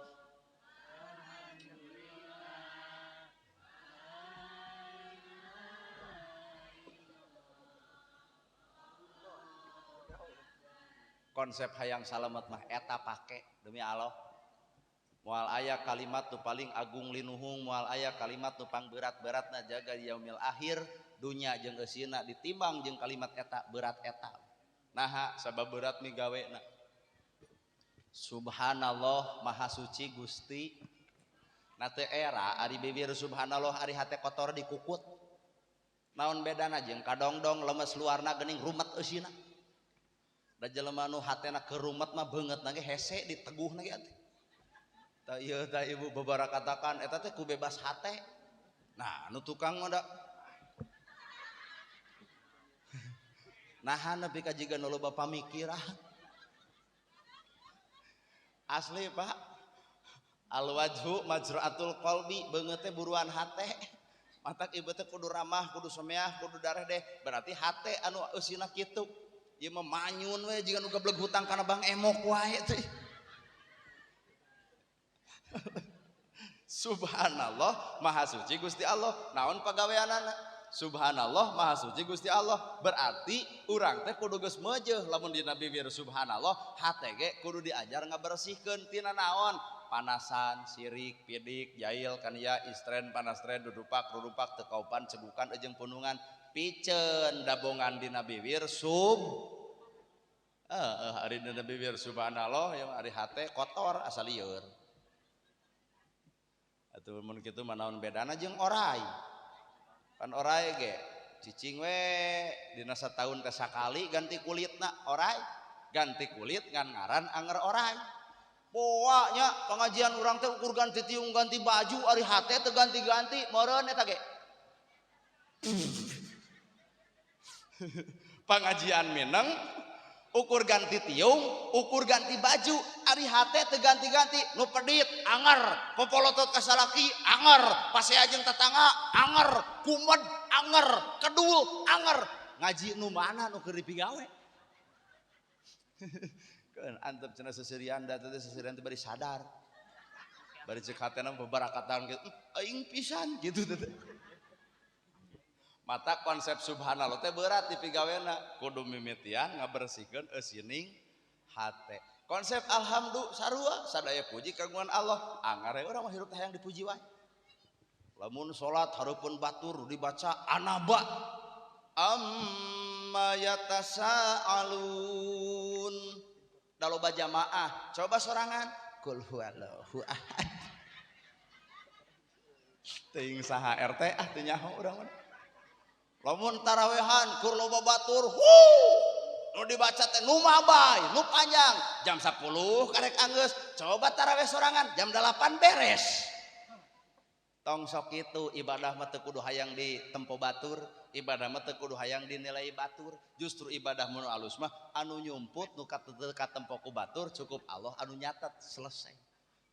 konsep hayang salamet mah eta pake demi Allah moal aya kalimat nu paling agung linuhung moal aya kalimat nu pang berat-beratna jaga yaumil akhir dunya jeung eusina ditimbang jeung kalimat eta berat eta naha sabab berat migawena subhanallah maha suci Gusti na teu era ari bibir subhanallah ari hate kotor dikukut naon bedana jeung kadongdong lemes luarna geuning rumet eusina da jelema nu hatena kerumet mah beungeut na ge hese diteguhna ge atuh tah ieu tah ibu babara katakan eta teh ku bebas hate nah nu tukang mah da nahan nepi ka jiga nu loba pamikiran asli Pak al wajhu majraatul qalbi beungeut teh buruan hate matak ieu teh kudu ramah kudu someah kudu dareh deh berarti hate anu eusina kitu ieu mah manyun we jiga nu gebleg hutang kana Bang Emok wae teh subhanallah maha suci Gusti Allah naon pagaweanana subhanallah maha suci Gusti Allah berarti urang teh kudu geus meujeuh lamun dina bibir subhanallah hate ge kudu diajar ngabersihkeun tina naon panasan sirik pidik jail kania istren panastren dudupak rudupak teu kaupan cegukan jeung punungan piceun dabongan dina bibir ari dina bibir subhanallah yang ari hate kotor asal lieur atuh mun kitu mah naon bedana jeung oray pan oray ge cicing we dina sataun teh sakali ganti kulitna oray ganti kulit ngan ngaran anger oray poa nya pengajian urang teh ukur ganti tiung ganti baju ari hate teu ganti-ganti meureun eta ge pengajian mineng ukur ganti tiung ukur ganti baju ari hate teu ganti-ganti nu pedit anger popolotot ka salaki anger pasea jeung tetangga anger kumed anger kedul anger ngaji nu mana nu keur dipigawe kan antep cenah seserian da teh seserian teh bari sadar bari ceuk hatena bebarakatan gitu aing pisan gitu teh mata konsep subhanallah teh berat dipigawena kudu mimitian ngabersihkeun eusining hate konsep alhamdulillah sarua sadaya puji kagungan Allah angare urang mah hirup teh hayang dipuji wae lamun salat hareupeun batur dibaca anaba amma yatasaalun da loba jamaah coba sorangan qul huwallahu ahad teuing saha RT teu nyaho urang mah lamun tarawehan kur loba batur nu dibaca teh nu mabay nu panjang jam 10 karek anggeus coba tarawih sorangan jam 8 beres tong sok kitu ibadah mah teu kudu hayang ditempo batur ibadah mah teu kudu hayang dinilai batur justru ibadah mun alus mah anu nyumput nu katempo ku batur cukup Allah anu nyatet selesai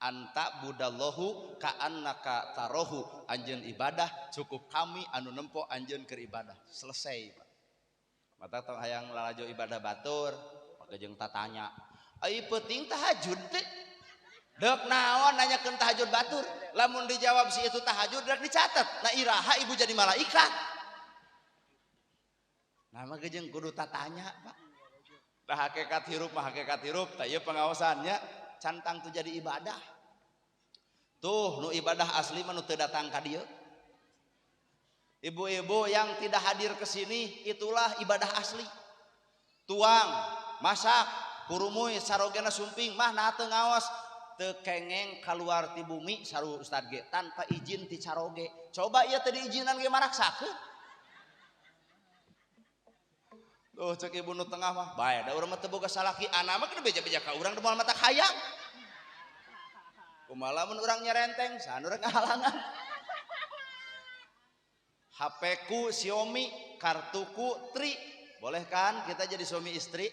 anta budallahu ka'annaka tarohu anjeun ibadah cukup kami anu nempo anjeun keur ibadah selesai Pak mata tong hayang lalajo ibadah batur maka jeung tatanya ai penting tahajud teh dek naon nanyakeun tahajud batur lamun dijawab si itu tahajud dak dicatat na iraha ibu jadi malaikat nah mah jeung kudu tatanya Pak Dah hakikat hirup mah hakikat hirup, tak ieu pengawasannya cantang tuh jadi ibadah. Tuh nu ibadah asli mah nu teu datang ka dieu. Ibu-ibu yang tidak hadir ke sini itulah ibadah asli. Tuang, masak, kurumuy sarogena sumping mah nah teu ngaos teu kengeng kaluar ti bumi saru Ustad ge tanpa izin ti caroge. Coba ieu teu diizinan ge maraksakeun. Tuh cek ibu nu tengah mah bae da urang mah teu boga salaki anak mah kena beja-beja ka urang da moal mata hayang. Kumaha mun urang nyerenteng saha nu rek ngahalangan. HP ku Xiaomi, kartuku Tri. Boleh kan kita jadi suami istri?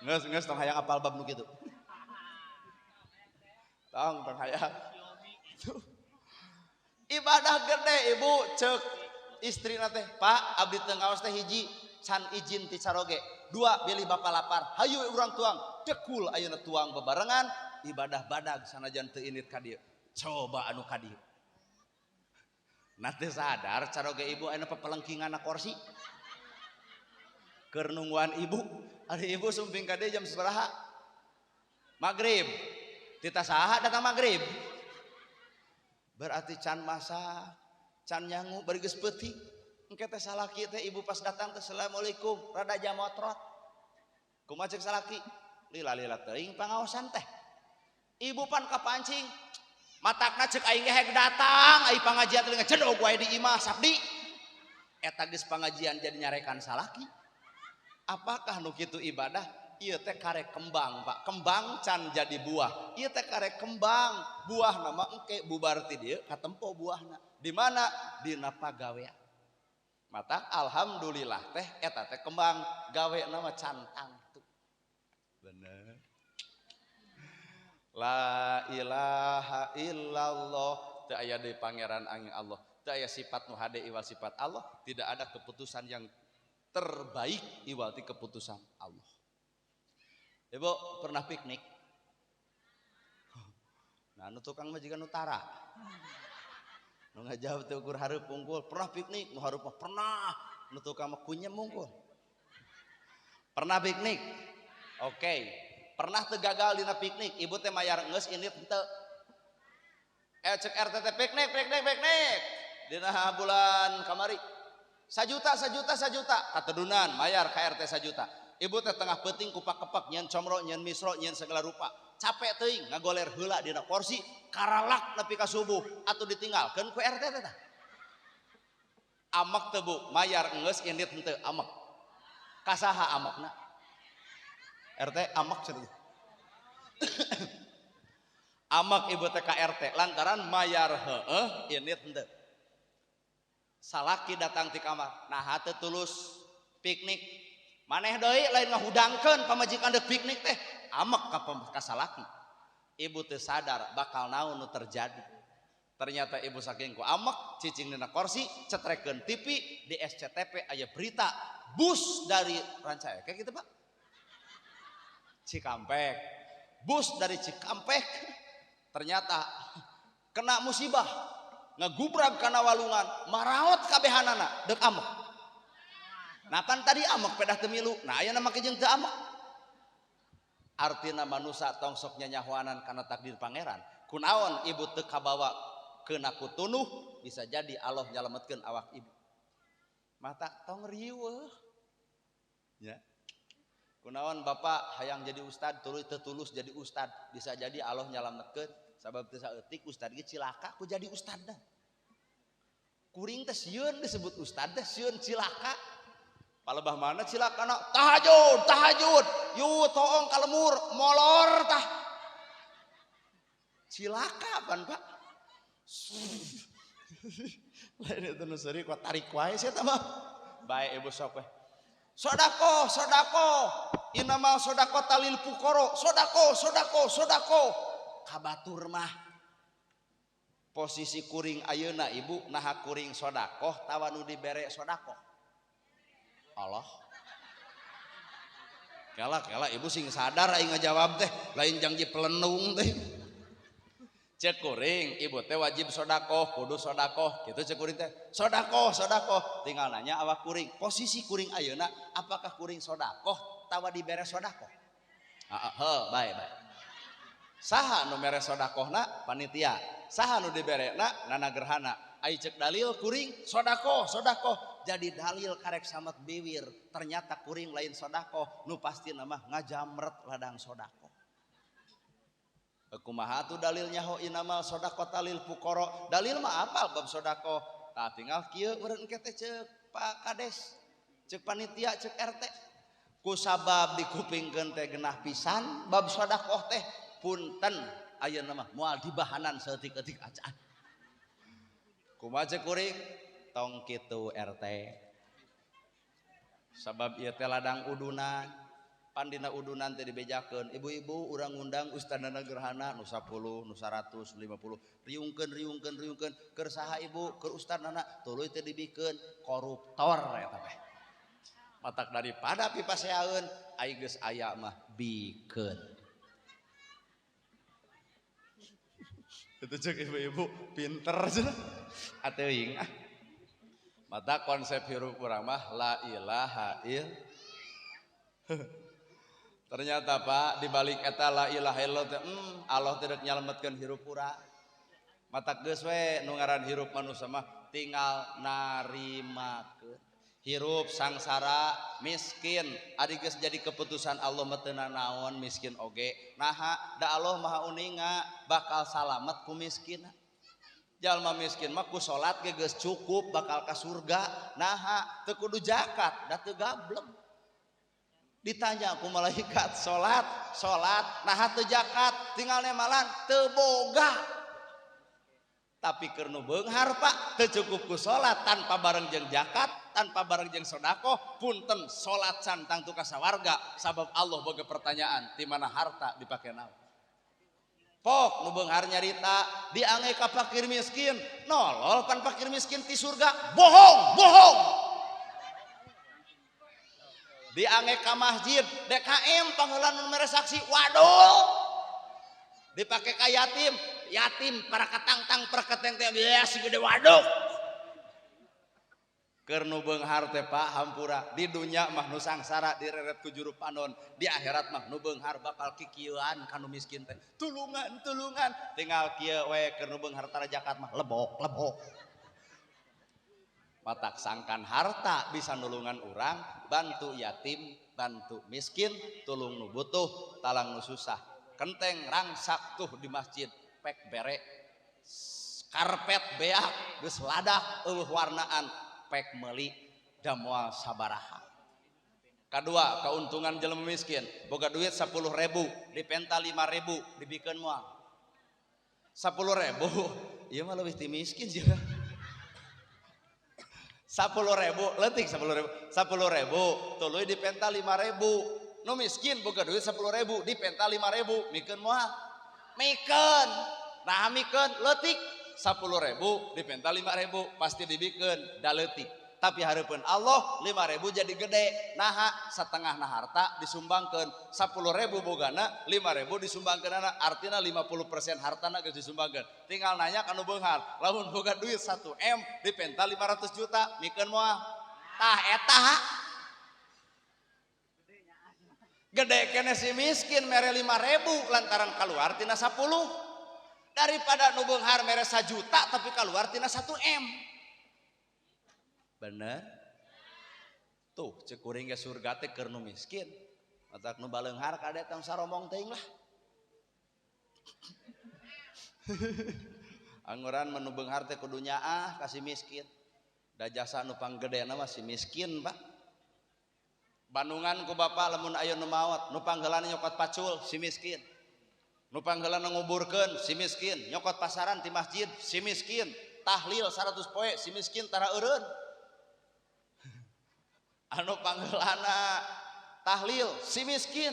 Ngeus tong hayang apal bab nu kitu. Tong hayang. Ibadah gede ibu cek istri nate Pak abdi teu ngaos teh hiji can izin ti caroge, dua bilih bapak lapar hayu urang tuang dekul ayeuna tuang bebarengan ibadah badag sanajan teu init ka dieu. Coba anu ka dieu nate sadar caroge ibu ayeuna papelengkinganna kursi keur nungguan ibu ari ibu sumping ka dieu jam sabaraha magrib tita saha datang magrib berarti can masak can nyangu bari geus peuting engke teh salaki teh ibu pas datang teh assalamualaikum rada jamotrot kumaha ceuk salaki lila-lila teuing pangaosan teh ibu pan kapancing matakna ceuk aing heg datang ai pangajian teh ngecedog wae di imah sabdi eta geus pangajian jadi nyarekan salaki apakah nu kitu ibadah ieu teh karek kembang Pak kembang can jadi buah ieu teh karek kembang buahna mah engke bubar ti dieu katempo buahna di mana dina pagawean mata alhamdulillah teh eta teh kembang gawe nama cantang tuh bener la ilaha illallah teu aya deui pangeran angin Allah teu aya sifat nu hade iwal sifat Allah tidak ada keputusan yang terbaik iwal ti keputusan Allah. Ibu pernah piknik nah nu tukang majikan utara nu ngajawab teu ukur hareup unggul pernah piknik nu hareup mah pernah nu tukang mah kunyem unggul pernah piknik oke pernah teu gagal dina piknik ibu teh mayar geus init henteu cek RT teh piknik dina bulan kamari 1 juta katedunan mayar ka RT 1 juta ibu teh tengah peuting kupak-kepak nyen comro nyen misro nyen segala rupa capek teuing ngagoler heula dina kursi karalak nepi ka subuh atuh ditinggalkeun ku RT teh amek teu Bu mayar geus indit henteu amek kasaha amekna RT amek cenah amek ibu teh ka RT lantaran mayar heueuh indit henteu salaki datang ti kamar nah teu tulus piknik maneh deui lain ngahudangkeun pamajikan deuk piknik teh amek ka salaki ibu teu sadar bakal naon nu terjadi ternyata ibu saking ku amek cicing dina kursi cetrekeun TV di SCTV aya berita bus dari Rancaya kayak gitu Pak Cikampek bus dari Cikampek ternyata kena musibah ngagubrak kana walungan maraot kabehanana deuk amek nah kan tadi amek pedah teu milu nah ayeuna make jeung teu amek artina manusia tong sok nyanyahoanan kana takdir pangeran kunaon ibu teu kabawa keuna kutunuh bisa jadi Allah nyalametkeun awak ibu mata tong riweuh nya kunaon bapak hayang jadi ustad tulus jadi ustad bisa jadi Allah nyalametkeun sabab teu saeutik ustad ge cilaka ku jadi ustadna kuring teh sieun disebut ustad teh sieun cilaka palebah mana cilakana tahajud yu toong kalemur molor tah cilaka pan Pak lain itu nu seuri ku tarik wae sia tah mah bae ibu sok we sodako inama sodako talil pukoro sodako kabatur mah posisi kuring ayeuna ibu naha kuring sodako tawa nu dibere sodako Allah kela ibu sing sadar aing ngajawab teh lain janji pelenung teh Cek kuring ibu teh wajib sodakoh, kudu sodakoh gitu cek kuring teh sodakoh tinggal nanya awak kuring posisi kuring ayeuna apakah kuring sodakoh tawa dibere sodakoh baik saha nu mere sodakohna panitia saha nu diberena nana gerhana ai cek dalil kuring sodakoh jadi dalil karek samet biwir ternyata kuring lain sodakoh nu pasti nama ngajamret ladang sodakoh. Kumaha tuh dalilnya ho inamal sodako talil pukoro dalil mah apal bab sodako tah tinggal kieu eureun engke teh ceuk Pak Kades ceuk panitia ceuk RT ku sabab dikupingkeun teh genah pisan bab sodako teh punten ayeuna mah moal dibahanan saeutik-eutik acaan kumaha ceuk kuring tong kitu RT sabab ieu teh ladang udunan pandina udunan teh dibejakeun ibu-ibu urang ngundang ustadana gerhana nu 10 nu 150 riungkeun keur saha ibu keur ustadana tuluy teh dibikeun koruptor eta teh matak daripada pipaseaeun ai geus aya mah bikeun itu cek ibu-ibu pinter cenah ateuing mata konsep hirup urang mah la ilaha illallah. Ternyata Pak dibalik eta la ilaha illallah Allah tidak nyalametkeun hirup urang. Matak geus we nu ngaran hirup manusia mah tinggal narimakeun. Hirup sangsara miskin ari geus jadi keputusan Allah mah teu naon miskin oge. Naha da Allah Maha Uninga bakal salamet ku miskin. Jalma miskin mah ku salat ge geus cukup bakal ka surga. Naha teu kudu zakat da teu gablem. Ditanya ku malaikat salat nah teu zakat tinggal nemalan teu boga tapi keur nu beunghar Pak teu cukup ku salat tanpa bareng jeung zakat tanpa bareng jeung sedekah punten salat santang tu ka sawarga sabab Allah boga pertanyaan di mana harta dipake naon pok nu beunghar nyarita diange ka fakir miskin nolol pan fakir miskin ti surga bohong diange ka masjid DKM pangeulan nu mere saksi waduh dipake ka yatim para katangtang para keteng teh bias gede waduk keur nu beunghar teh Pak hampura di dunya mah nu sangsara direret ku juru panon di akhirat mah nu beunghar bakal kikieuan ka nu miskin teh tulungan tinggal kieu we keur nu beunghar tara zakat mah lebok matak sangkan harta bisa nulungan orang bantu yatim bantu miskin tulung nu butuh talang nu susah kenteng rangsak tuh di masjid pek bere karpet beak geus ladak eueuh warnaan pek meuli da moal sabaraha kadua keuntungan jelema miskin boga duit 10.000 dipenta 5.000 dibikeun moal 10.000 ieu mah leuwih ti miskin sih 10.000 leutik 10.000 tuluy dipenta 5.000 nu miskin boga duit 10.000 dipenta 5.000 mikeun moal mikeun nah mikeun leutik 10.000 dipenta 5.000 pasti dibikeun da leutik tapi hareupeun Allah 5.000 jadi gede naha satengahna harta disumbangkeun 10.000 bogana 5.000 disumbangkeunana artina 50% hartana geus disumbangkeun tinggal nanya ka nu beunghar lamun boga duit 1M dipenta 500 juta mikeun moal tah eta gede kene si miskin mere 5.000 lantaran kaluar tina 10 daripada nu beunghar mere 1 juta tapi kaluar tina 1M bener tuh cek kuring ge surga teh keur nu miskin matak nu baleunghar kade tong saromong teuing lah angguran menu beunghar teh kudu nyaah kasih miskin da jasa nu panggedena mah si miskin Pak Bandungan ku bapa lamun aya nu maot nu panggeulana nyokot pacul si miskin nu panggeulana nguburkeun si miskin nyokot pasaran ti masjid si miskin tahlil 100 poe si miskin tara eureun anu panggeulana tahlil si miskin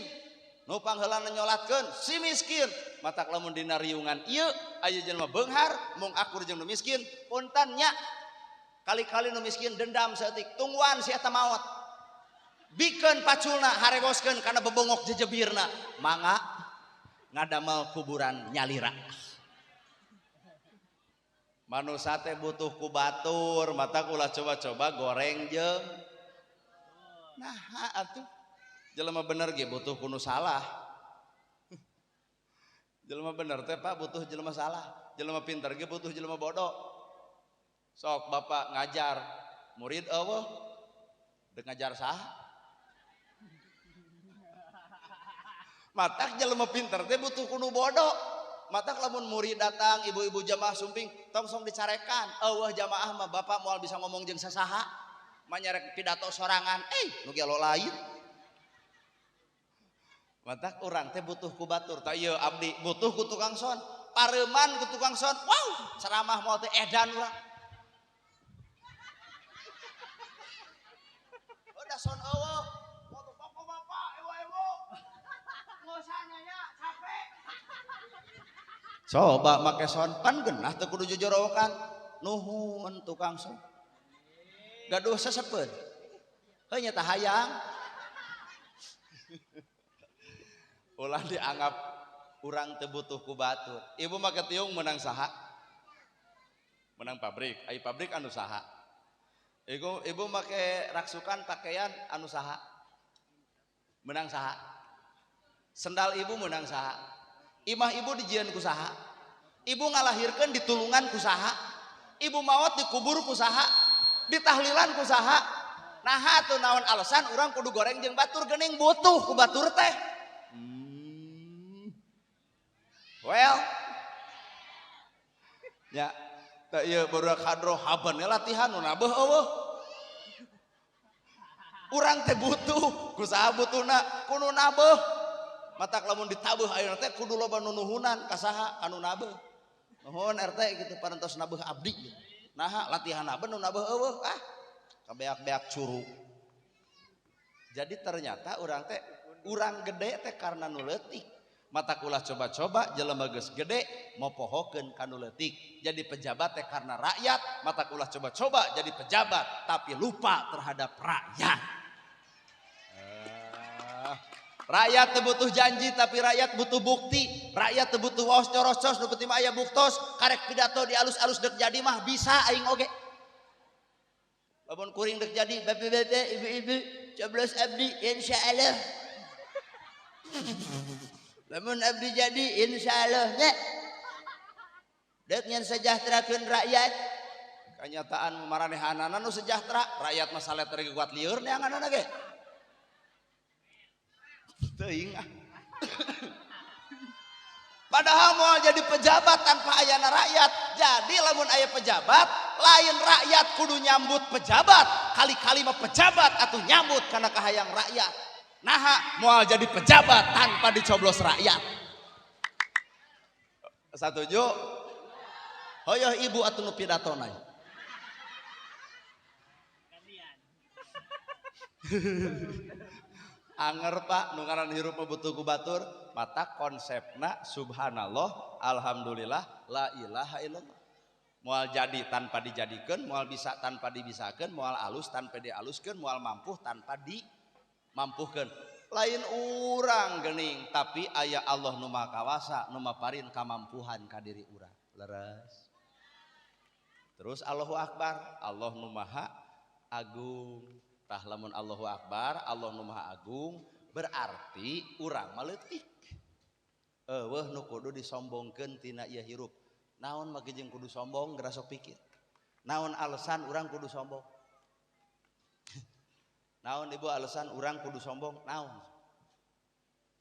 nu pangheulana nyolatkeun si miskin matak lamun dina riungan ieu aya jelema beunghar mung akur jeung nu miskin punten nya kali-kali nu miskin dendam saeutik tungguan si eta maot bikeun paculna haregoskeun kana bebongok jejebirna mangga ngadamel kuburan nyalira manusia teh butuh ku batur mata ulah coba-coba goreng jeung nah atuh jelema bener ge butuh kuno salah jelema bener teh Pak butuh jelema salah jelema pinter ge butuh jelema bodoh sok bapak ngajar murid eueuh deuk ngajar saha matak jelema pinter teh butuh kuno bodoh matak lamun murid datang ibu-ibu jamaah sumping tong sok dicarekan eueuh jamaah mah bapak moal bisa ngomong jeung sasaha manyarek pidato sorangan nu ge lo lain matak urang teh butuh ku batur tah ieu abdi butuh ku tukang son pareuman ku tukang son wow ceramah moal teh edan urang udah son eueuh moal bapak-bapak ewo-ewo ngosanya capek coba make son pan geunah teu kudu jojorokan nuhun tukang son gaduh sesepeun heuh nya tah hayang ulah dianggap urang teu butuh ku batur ibu make tiung menang saha menang pabrik ai pabrik anu saha ibu make raksukan pakaian anu saha menang saha sendal ibu menang saha imah ibu dijieun ku saha ibu ngalahirkeun ditulungan ku saha ibu maot dikubur ku saha ditahlilan ku saha naha atuh naon alasan urang kudu goreng jeung batur geuning butuh ku batur teh well ya teh ieu baru kadro haban latihan nu nabeuh eueuh urang teh butuh ku saha butuhna kudu nabeuh matak lamun ditabeuh ayeuna teh kudu loba nunuhunan ka saha anu nabeuh nuhun RT gitu parantos nabeuh abdi gitu naha latihan abdi nu nabeuh eueuh kabeak-beak curug jadi ternyata urang teh urang gede teh karena nu leutik matak ulah coba-coba jelema geus gede mopohokeun ka nu leutik jadi pejabat teh karena rakyat matak ulah coba-coba jadi pejabat tapi lupa terhadap rakyat rakyat teu butuh janji tapi rakyat butuh bukti rakyat teu butuh waos coros-coros nu penting mah aya buktos karek pidato di alus-alus deuk jadi mah bisa aing oge lamun kuring deuk jadi bapak-bapak ibu-ibu coblos abdi insyaallah lamun abdi jadi insyaallah nya deuk nyen sejahterakeun rakyat kanyataan maranehanana nu sejahtera rakyat mah salet teh kuat lieur neanganna ge teuing padahal mau jadi pejabat tanpa ayana rakyat jadi lamun aya pejabat lain rakyat kudu nyambut pejabat kali-kali mah pejabat atuh nyambut karena kahayang rakyat naha moal jadi pejabat tanpa dicoblos rakyat satuju hoyong ibu atuh nu pidatona anger Pak nu ngaran hirup butuh ku batur mata konsepna subhanallah alhamdulillah la ilaha illallah moal jadi tanpa dijadikeun moal bisa tanpa dibisakeun moal alus tanpa dialuskeun moal mampuh tanpa dimampuhkeun lain urang geuning tapi aya Allah nu maha kawasa nu maparin kamampuhan ka diri urang leres terus Allahu akbar Allah nu maha agung tah lamun Allahu akbar Allah nu maha agung berarti urang mah leutik eueuh nu kudu disombongkeun tina ieu hirup naon mah jeung kudu sombong geura sok pikir naon alasan urang kudu sombong naon ibu alasan urang kudu sombong naon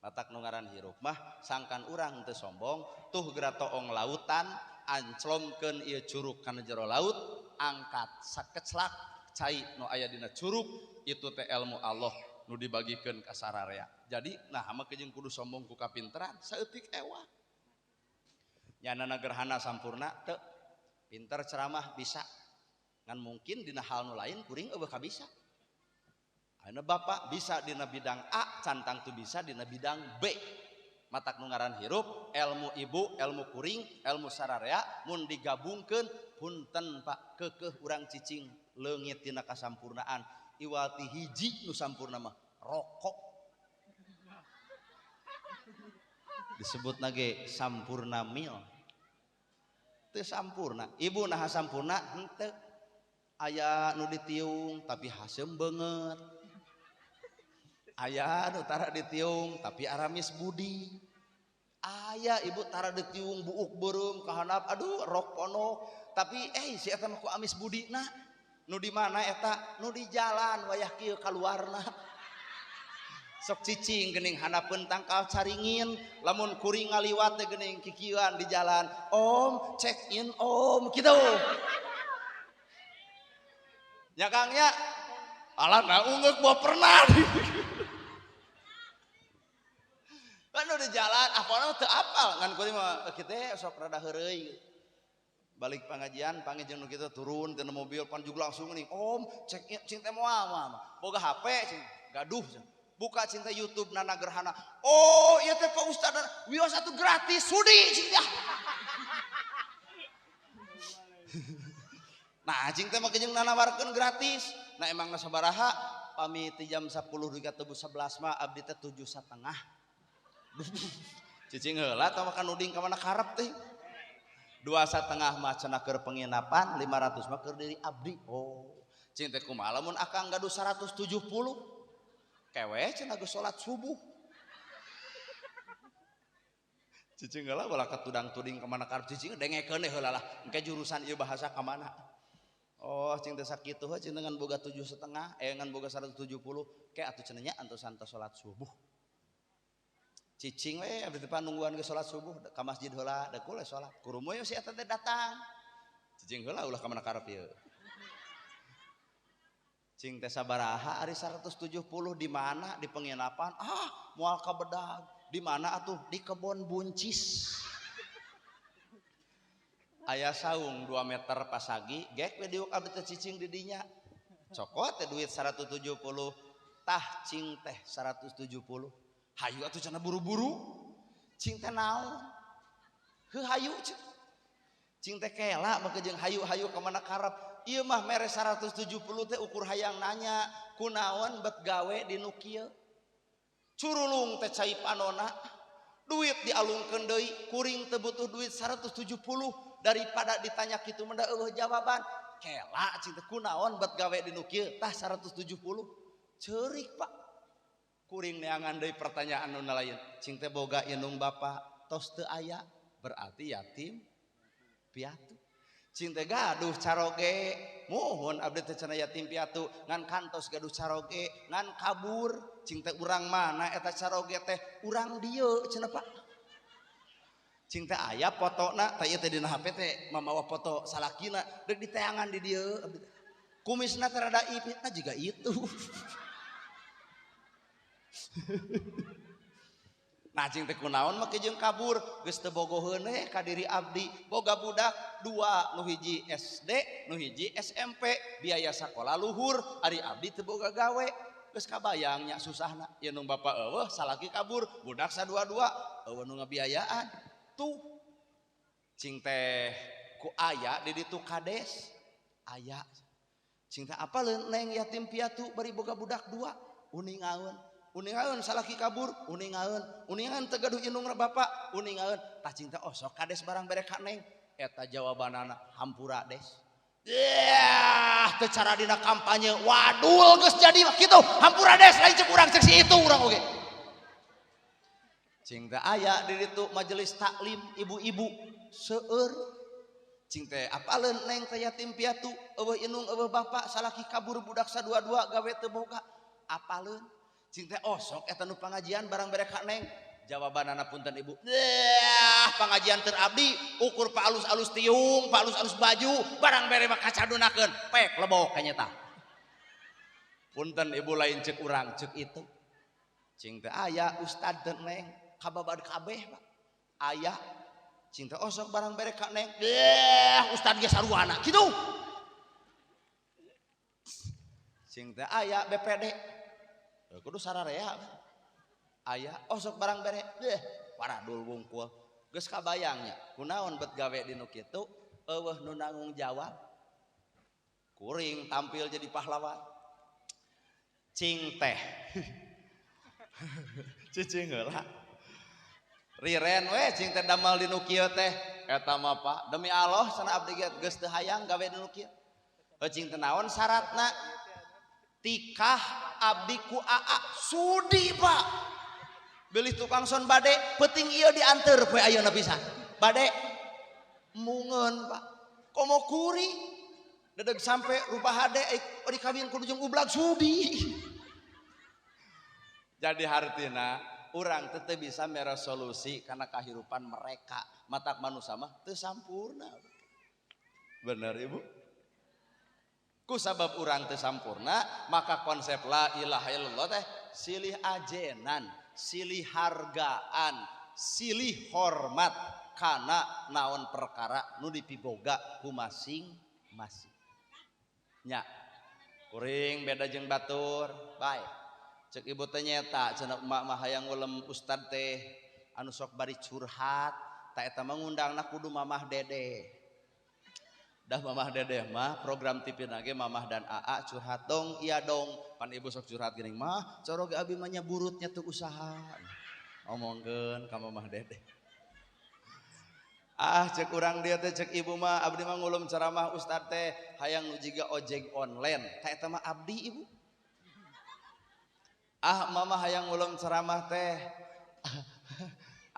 matak nu ngaran hirup mah sangkan urang teu sombong tuh geura toong lautan anclomkeun ieu curug kana jero laut angkat sakeclak cai nu aya dina curug itu teh ilmu Allah nu dibagikeun ka sararea jadi nah mah jeung kudu sombong ku kapinteran saeutik ewa nyanana gerhana sampurna teu pinter ceramah bisa ngan mungkin dina hal nu lain kuring eueuh kabisa ayeuna bapak bisa dina bidang A cantang tu bisa dina bidang B matak nu ngaran hirup ilmu ibu ilmu kuring ilmu sararea mun digabungkeun punten Pak keukeuh urang cicing leungit tina kasampurnaan iwati hiji nu sampurna mah rokok disebut nage sampurna mil teu sampurna. Ibu naha sampurna henteu. Aya nu ditiung tapi hasem banget. Aya nu tara ditiung tapi aramis budi. Aya ibu tara ditiung buuk beureum ka handap aduh rok ponok tapi si eta mah ku amis budina. Nu di mana eta? Nu di jalan wayah kieu kaluarna. Sok cicing geuning handapeun tangkal caringin, lamun kuring ngaliwat teh geuning kikieuan di jalan. Om, check in om kitu. Ya Kang nya. Alah na ungeuk bawa pernah. Kan udah jalan, apalna teu apal ngan kuring mah kitu sok rada heureuy. Balik pengajian nu kitu turun tina mobil pan juga langsung nih. Om, cek cing teh moal. Boga HP cing, gaduh cing. Buka cinta YouTube Nana Gerhana. Oh, ieu teh Pak Ustad wios atuh gratis sudi cing dah. Nah, cing teh mah jeung nanawarkeun gratis. Nah, emang sabaraha pami ti jam 10 dugi tebu 11 mah abdi teh 7.30. Cicing heula tah makan nuding ka mana karep teh. 2.30 mah cenah keur penginapan, 500 mah keur diri abdi. Oh, cing teh kumaha lamun akang gaduh 170. Kewe cenah geus salat subuh. Cicing heula bola katudang-tuding ka mana karep cicing dengekeun heula lah. Engke jurusan ieu bahasa ka mana. Oh, cing teh sakitu heuh cing dengan boga 7.30, ngan boga 170, ke atuh cenah nya antos-antos salat subuh. Cicing we abdi teh panungguan ge salat subuh ka masjid heula da kule salat. Kurumoy si eta teh datang. Cicing heula ulah ka mana karep ieu. Cing teh sabaraha ari 170 di mana di penginapan? Moal ka bedag. Di mana atuh? Di kebon buncis. Aya saung 2 meter pasagi, gek we diuk abdi teh cicing di dinya. Cokot teh duit 170, tah cing teh 170. Hayu atuh cenah buru-buru. Cing teh naon? Heuh hayu cing. Cing teh kela mah jeung hayu-hayu ka mana karep. Ieu mah mere 170 teh ukur hayang nanya, kunaon bet gawe di nu kieu? Curulung teh cai panona. Duit dialungkeun deui, kuring teu butuh duit 170 daripada ditanya kitu mah da eueuh jawaban. Kela cing teh kunaon bet gawe di nu kieu? Tah 170. Ceurik Pak. Kuring neangan deui pertanyaan nu lain. Cing teh boga indung bapa tos teu aya, berarti yatim piatu. Cing teh gaduh caroge, mohon abdi teh cenah yatim piatu ngan kantos gaduh caroge, ngan kabur. Cing teh urang mana eta caroge teh? Urang dieu cenah Pak. Cing teh aya fotona, tah ieu teh dina HP teh mamawa foto salakina deuk diteangan di dieu. Kumisna teh rada ipitna jiga itu. Nah cing teh kunaon make jeung kabur geus teu bogoheun ka diri abdi. Boga budak 2, nu hiji SD, nu hiji SMP, biaya sakola luhur, ari abdi teu boga gawe. Geus kabayang nya susahna. Ieu nu bapa eueuh salaki kabur, budak sadua-dua, eueuh nu ngabiayaan. Tuh cing teh ku aya di ditu kades. Aya. Cing teh apaleun neng yatim piatu bari boga budak 2, uningaeun. Uningaeun salaki kabur, uningaeun teu gaduh indungna bapa, uningaeun tah cinta sok kades barang bere ka neng. Eta jawabanana hampura des. Teu cara dina kampanye wadul geus jadi mah kitu, hampura des lain ceuk urang ceuk si itu urang oge. Cing teh aya di ditu majelis taklim ibu-ibu seueur. Cing teh apaleun neng teh yatim piatu, eueuh indung eueuh bapa, salaki kabur budak sadua-dua gawe teu boga. Apaleun? Cing teh sok eta nu pangajian barang bere ka neng. Jawabanana punten ibu. Pangajian teu abdi ukur pa alus-alus tiung, pa alus-alus baju, barang bere mah kacadunakeun. Pek lebok ka nyeta. Punten ibu lain ceuk urang ceuk itu. Cing teh aya ustad teh neng kababad kabeh Pak. Aya cing teh sok barang bere ka neng. Ustad ge saruana kitu. Cing teh aya BPD. Kudu sararea aya sok barang bere paradul wungkul geus kabayangnya kunaon bet gawe di nu kitu eueuh nu nanggung jawab. Kuring tampil jadi pahlawan. Cing teh cicing heula riren we cing teh damal di nu kieu teh eta mah Pak demi Allah cenah abdi geus teu hayang gawe nu kieu cing teu naon syaratna tikah abdi ku AA sudi Pak beli tukang son bade penting ieu dianteur poe ayeuna pisan bade mungeun Pak komo kuri dedeg sampai rupa hade di kawin kudu jeung ublag sudi jadi hartina urang teu bisa meresolusi karena kehidupan mereka matak manusia mah teu sampurna bener Ibu ku sabab urang teu sampurna maka konsep la ilaha illallah teh silih ajenan silih hargaan silih hormat kana naon perkara nu dipiboga ku masing-masing nya kuring beda jeung batur bae cek ibu teh nyeta cenah emak mah hayang ulem ustad teh anu sok bari curhat ta eta mah ngundangna kudu mamah dede dah mamah dede mah program TV nage mamah dan AA curhat dong iya dong pan ibu sok curhat geuning mah corog abi mah nya burutnya tuh usaha omongkeun ka mamah dede cek urang dia teh cek ibu mah abdi mah ngulum ceramah ustad teh hayang nu jiga ojek online ta eta mah abdi ibu mama hayang ngulum ceramah teh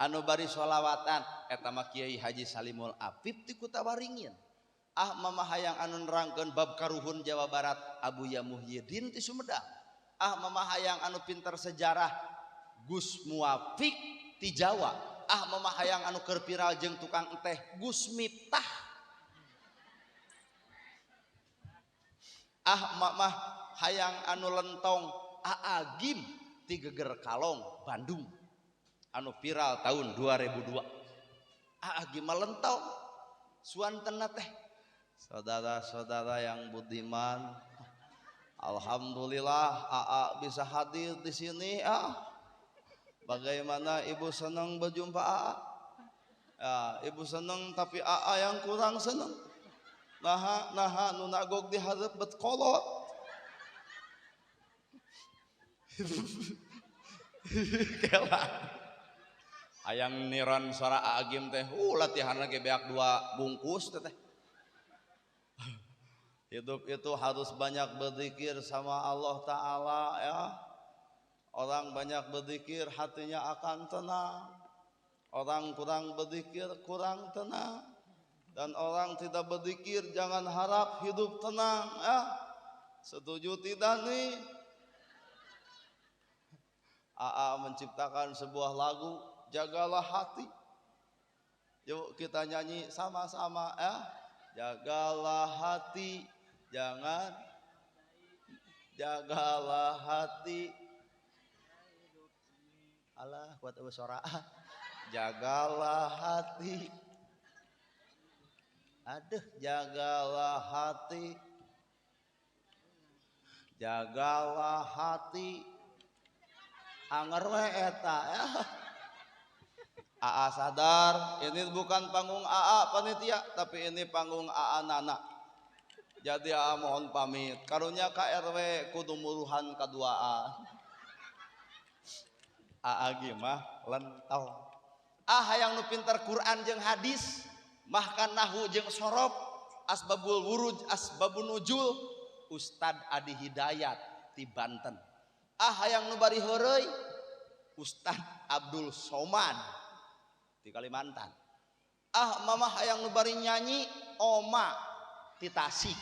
anu bari sholawatan eta mah Kiai Haji Salimul Apip ti Kutawaringin mama hayang anu nerangkeun bab karuhun Jawa Barat Abuya Muhyiddin ti Sumedang mama hayang anu pinter sejarah Gus Muafik ti Jawa mama hayang anu keur viral jeung tukang teh Gus Miftah mama hayang anu lentong Agim ti Geger Kalong Bandung anu viral tahun 2002 Agim lentong suantena teh saudara-saudara yang budiman alhamdulillah bisa hadir di sini bagaimana ibu senang berjumpa ibu senang tapi yang kurang senang nah nu nagog di hadap bet kolot kela hayang niron suara Agim teh latihan lagi beak 2 bungkus teh hidup itu harus banyak berzikir sama Allah Ta'ala ya orang banyak berzikir hatinya akan tenang orang kurang berzikir kurang tenang dan orang tidak berzikir jangan harap hidup tenang ya setuju tidak nih menciptakan sebuah lagu jagalah hati yuk kita nyanyi sama-sama ya jagalah hati jagalah hati alah kuat suara jagalah hati jagalah hati anger we eta ya sadar ini bukan panggung panitia tapi ini panggung Nana jadi mohon pamit karunya KRW kudu muruhan kaduaan gimah lentong hayang nu pinter Quran jeung hadis mahkan nahu jeung sorof asbabul wuruj asbabun nujul Ustad Adi Hidayat ti Banten hayang nu bari heureuy Ustad Abdul Somad di Kalimantan mama hayang nu bari nyanyi Oma ti Tasik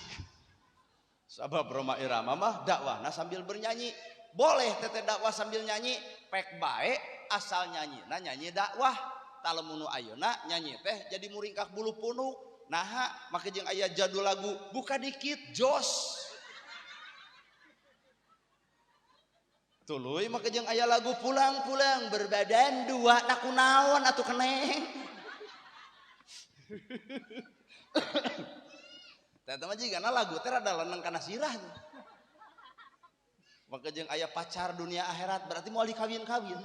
sabab Roma Irama mah dakwahna sambil bernyanyi boleh teteh dakwah sambil nyanyi pek bae asal nyanyi dakwah talemunu ayeuna nyanyi teh jadi muringkak bulu punuk maka jeung aya jadul lagu buka dikit jos tuluy maka jeung aya lagu pulang-pulang berbadan dua naku naon atuh keneng teta mah jigana lagu teh rada leneng kana sirah maka jeung aya pacar dunia akhirat berarti moal dikawin-kawin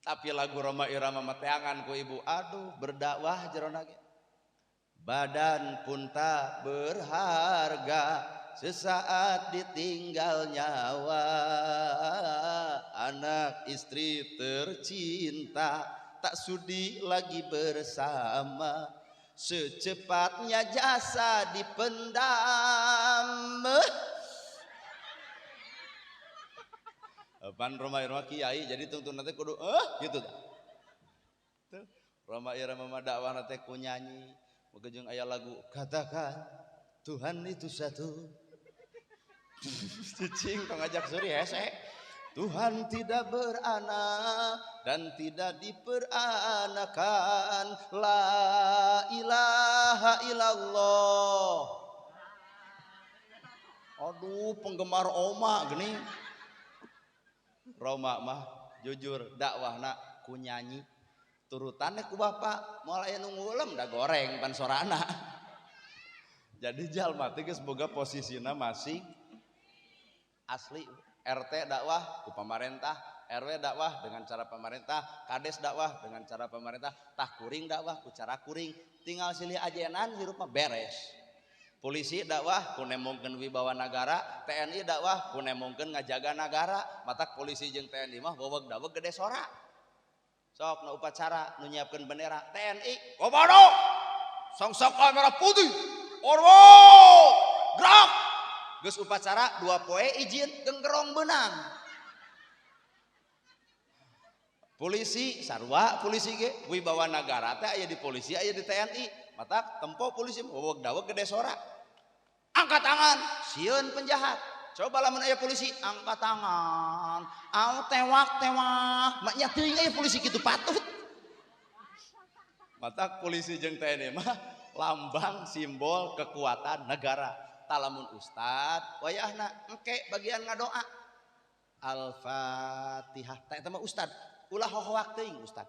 tapi lagu Roma Irama mah teangan ku ibu aduh berdakwah jerona ge badan pun tak berharga sesaat ditinggal nyawa anak istri tercinta tak sudi lagi bersama, secepatnya jasa dipendam. Pan Roma kiai jadi tuntun nanti kudu gitu dah. Tuh Roma irama dakwah nanti ku nyanyi, mengejeng aya lagu katakan Tuhan itu satu. Cicing pengajak suri hese. Tuhan tidak beranak dan tidak diperanakan. La ilaha illallah. Aduh penggemar Oma gini. Roma mah jujur dakwahna ku nyanyi turutannya ku bapak mulai nunggulam dah goreng pan sorana. Jadi jalma teh geus boga posisina masih asli. RT dakwah ku pemerintah, RW dakwah dengan cara pemerintah, kades dakwah dengan cara pemerintah, tah kuring dakwah ku cara kuring, tinggal silih ajenan hirup mah beres. Polisi dakwah ku nemongkeun wibawa nagara, TNI dakwah ku nemongkeun ngajaga nagara, matak polisi jeung TNI mah weweg-daweg gede sorak. Sok na upacara nu nyiapkeun bendera TNI, komando sangsaka merah putih, orwo, gerak. Geus upacara 2 poe izin genggerong benang. Polisi sarua polisi ge wibawa nagara teh aya di polisi aya di TNI, matak tempo polisi weweg-daweg gede sorak. Angkat tangan, sieun penjahat. Coba lamun aya polisi, angkat tangan. Au tewak-tewak. Maknya teuing aya polisi kitu patut. Matak polisi jeung TNI mah lambang simbol kekuatan negara. Talamun ustad, wayahna engke bagian ngadoa. Al-Fatihah. Tah eta mah ustad, ulah hohoak teuing ustad.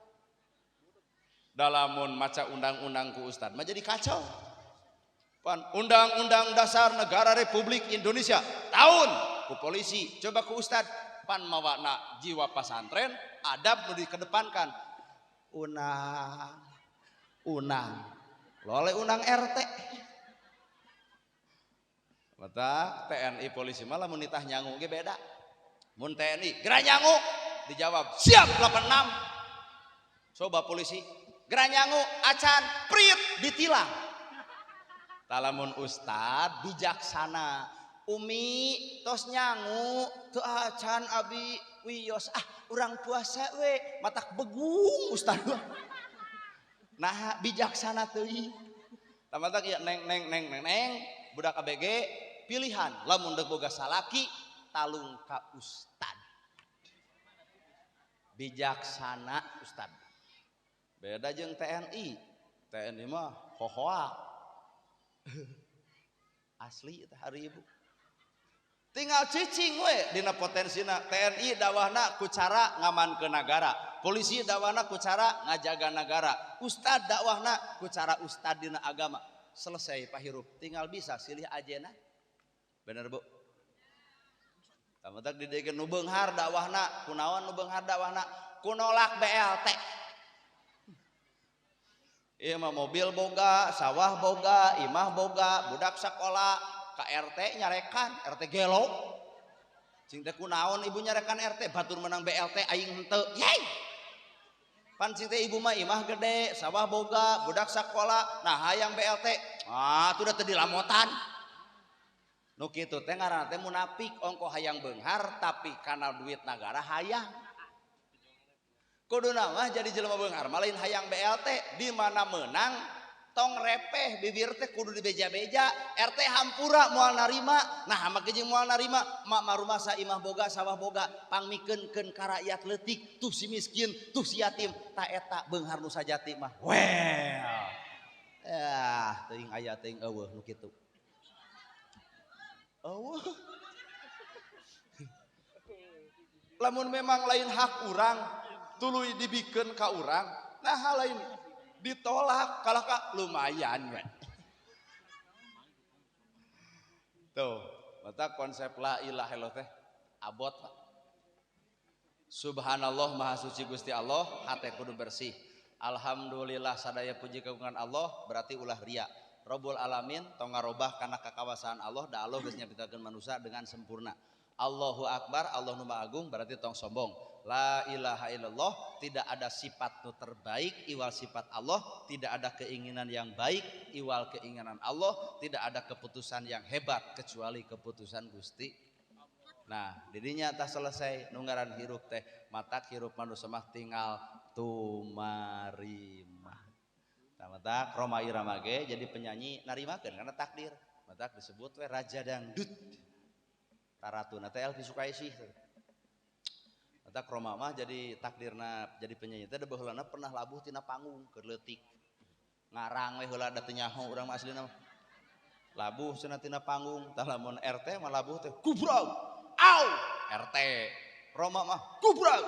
Dalamun maca undang-undang ku ustad mah jadi kacau. Pan Undang-Undang Dasar Negara Republik Indonesia tahun ku polisi coba ku ustad pan mawana jiwa pesantren adab nu dikedepankan unang lole unang RT mata TNI polisi malah mun nitah nyangu ge beda mun TNI gerak nyangu dijawab siap 86 coba polisi gerak nyangu acan prit ditilang. Talamun ustad bijaksana umi tos nyangu teu acan abi wios urang puasa we matak begung ustad nah bijaksana teuing tamatak ya neng budak ABG pilihan lamun deuk boga salaki talung ka ustad bijaksana ustad beda jeung TNI mah hohoak asli hari ibu tinggal cicing we dina potensina TNI dakwahna ku cara ngamankeun nagara polisi dakwahna ku cara ngajaga nagara ustad dakwahna ku cara ustad dina agama selesai pahirup tinggal bisa silih ajena bener bu tamatak didegeun nu beunghar dakwahna kunaon nu beunghar dakwahna ku nolak BLT. Iya mah mobil boga, sawah boga, imah boga, budak sekolah, ka RT nyarekan, RT gelo. Cing teh kunaon ibu nyarekan RT, batur menang BLT aing henteu. Yey. Pan cing teh ibu mah imah gede, sawah boga, budak sekolah, nah hayang BLT. Tuh udah teu dilamotan. Nu kitu teh ngaranna teh munafik, ongko hayang beunghar tapi kana duit negara hayang. Kuduna mah jadi jelema beunghar mah lain hayang BLT di mana menang tong repeh bibir teh kudu dibeja-beja RT hampura moal narima nah make jeung moal narima mak marumah sa imah boga sawah boga pangmikeunkeun ka rakyat leutik tuh si miskin tuh si yatim ta eta beunghar nu sajati mah well teuing aya teuing eueuh nu kitu eueuh lamun memang lain hak urang tuluy dibikeun ka urang nah hal lain ditolak kalah ka lumayan we tuh mata konsep la ilaha illallah teh abot subhanallah maha suci Gusti Allah hate kudu bersih alhamdulillah sadaya puji kagungan Allah berarti ulah ria Rabbul alamin tong ngarobah kana kakawasaan Allah da Allah geus nyapitakeun manusia dengan sempurna Allahu akbar Allah nu maha agung berarti tong sombong La ilaha illallah, tidak ada sifat nu terbaik iwal sifat Allah, tidak ada keinginan yang baik iwal keinginan Allah, tidak ada keputusan yang hebat kecuali keputusan Gusti. Nah, didinya tak selesai nunggaran hirup teh, matak hirup manusia mah tinggal tumarima. Nah, matak Roma Irama ge jadi penyanyi narimakeun karena takdir. Matak disebut we raja dangdut. Taratuna teh Elvi Sukaisih. Matak Roma mah jadi takdirna jadi penyanyi teh da baheulana pernah labuh tina panggung keur leutik. Ngarang we heula da teu nyaho urang mah aslina. Labuh cenah tina panggung, tah lamun RT mah labuh teh kubrag. Au! RT. Roma mah kubrag.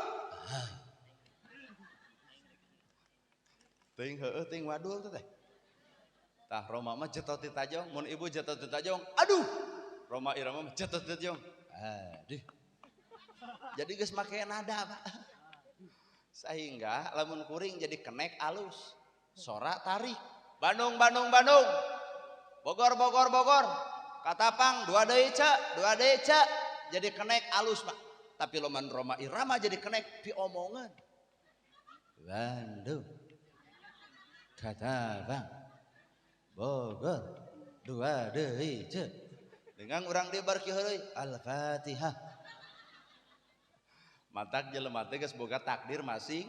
Teuing heueuh teuing wadul teh. Tah Roma mah jetot ti tajong, mun ibu jetot ti tajong, aduh. Roma Irama mah jetot ti tajong. Aduh. Jadi geus make nada, Pak. Sehingga lamun kuring jadi kenek alus. Sora tarik. Bandung Bandung Bandung. Bogor Bogor Bogor. Katapang 2 deui ce, 2 deui ce. Jadi kenek alus, Pak. Tapi lamun Roma Irama jadi kenek diomongan. Bandung. Katapang. Bogor 2 deui ce. Dengan urang di bar kieu heureuy Al-Fatihah. Matak jelema teh geus boga takdir masing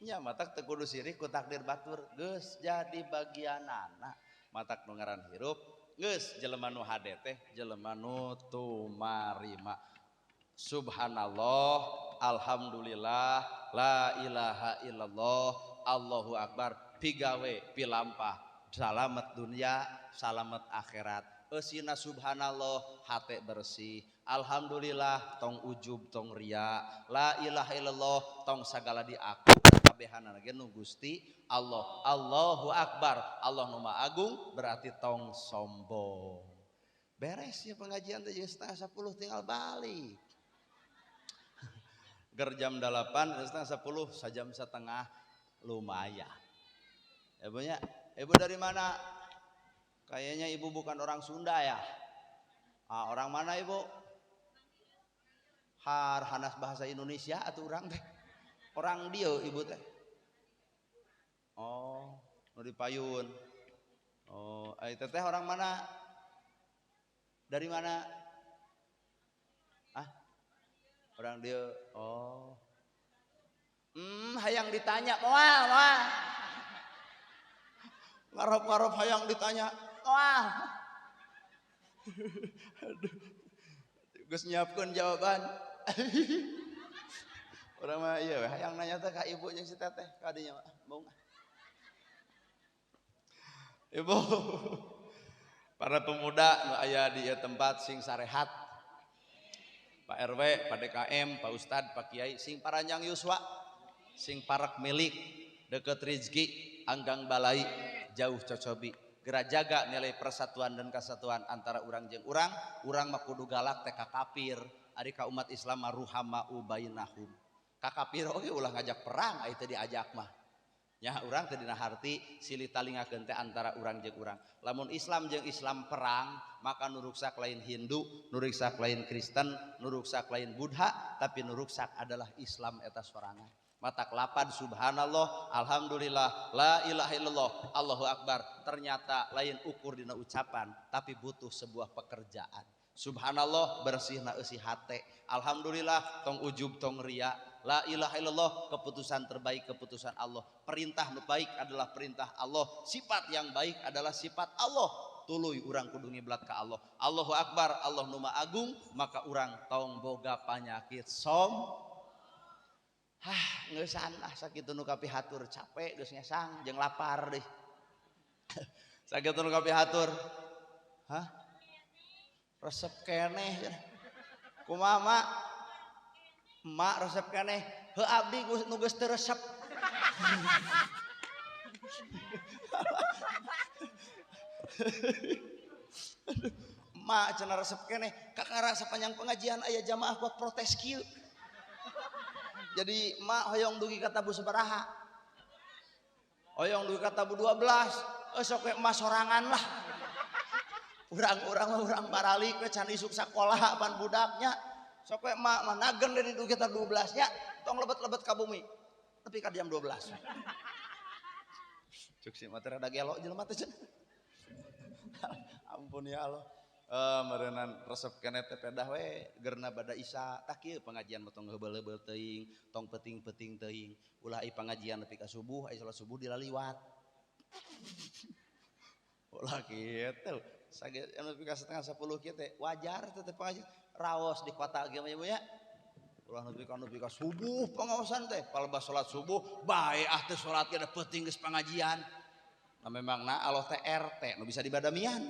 nya matak teu kudu sirik ku takdir batur geus jadi bagianana. Matak nu ngaran hirup geus jelema nu hade teh jelema nu tumarima. Subhanallah, alhamdulillah, la ilaha illallah, Allahu akbar, pigawe pilampah, salamet dunia, salamet akhirat. Eusina subhanallah hate bersih, alhamdulillah tong ujub tong ria, la ilaha illallah tong sagala diaku kabehana ge nu Gusti Allah. Allahu akbar, Allah nu maha agung berarti tong sombong. Beres ya pengajian teh 9:30 tinggal balik. Ger jam 8 9:30 sajam setengah lumayan. Ibunya, ibu dari mana? Kayaknya ibu bukan orang Sunda ya. Orang mana ibu? Harhanas bahasa Indonesia atau orang teh? Orang dia ibu teh. Oh, nu di Payun. Oh, teteh orang mana? Dari mana? Orang dia. Oh. Hayang ditanya, moal. Ngarep-ngarep hayang ditanya. Wah. Aduh. Geus nyiapkeun jawaban. Urang mah ieu hayang nanya teh ka ibu jeung si teteh ka dinya mah. Bung. Ibu. Para pemuda nu aya di tempat sing sarehat. Pak RW, Pak DKM, Pak Ustad, Pak Kiai, sing paranjang Yuswa, sing parak milik deket Rizki, Anggang Balai, jauh cocobi. Gera jaga nilai persatuan dan kesatuan antara urang jeung urang mah kudu galak teh ka kafir, ari ka umat Islam mah ruhamau bainahum. Ka kafir oge ulah ngajak perang aya teh diajak mah. Nya urang teh dina harti silih talingakeun teh antara urang jeung urang. Lamun Islam jeung Islam perang, maka nu ruksak lain Hindu, nu ruksak lain Kristen, nu ruksak lain Buddha, tapi nu ruksak adalah Islam eta sorangan. Matak lapan subhanallah, alhamdulillah, la ilaha illallah, Allahu akbar. Ternyata lain ukur dina ucapan, tapi butuh sebuah pekerjaan. Subhanallah bersihna eusi hate. Alhamdulillah tong ujub tong ria. La ilaha illallah keputusan terbaik keputusan Allah. Perintah nu baik adalah perintah Allah. Sifat yang baik adalah sifat Allah. Tuluy urang kudu ngiblat ka Allah. Allahu akbar, Allah nu maha agung, maka urang tong boga panyakit ngeusan sakitu nu kapihatur capek geus ngesang jeung lapar deui. Sakitu nu kapihatur. Resep keneh. Kumaha mak? Mak resep keneh. Heuh abdi nu geus teu resep. Mak cenah resep keneh. Kakara sapanjang pengajian aya jamaah buat protes kieu. Jadi mak hoyong dugi ka tabu sabaraha? Hoyong dugi ka tabu 12. Sok we emas sorangan lah. Urang-urang baralik we can isuk sakola pan budaknya. Sok we mak managen dari du kita 12 nya, tong lebet-lebet ka bumi. Tapi ka jam 12. Cuk si mah teh rada gelo jelema teh. Ampun ya Allah. Meureunan resep keneh teh pedah we geurna bada isya. Tah kieu pengajian mah tong heubeul-heubeul teuing, tong peting-peting teuing. Ulah ai pengajian nepi ka subuh, ai salat subuh dilaliwat. Ulah kitu. Sage anu nepi ka setengah 10 kieu teh wajar teh pengajian. Raos di kota ge mah ya. Ulah nepi ka subuh pangaosan teh. Palebas salat subuh bae teh salat ge da peuting geus pengajian. Nah memangna Allah teh RT nu bisa dibadamian.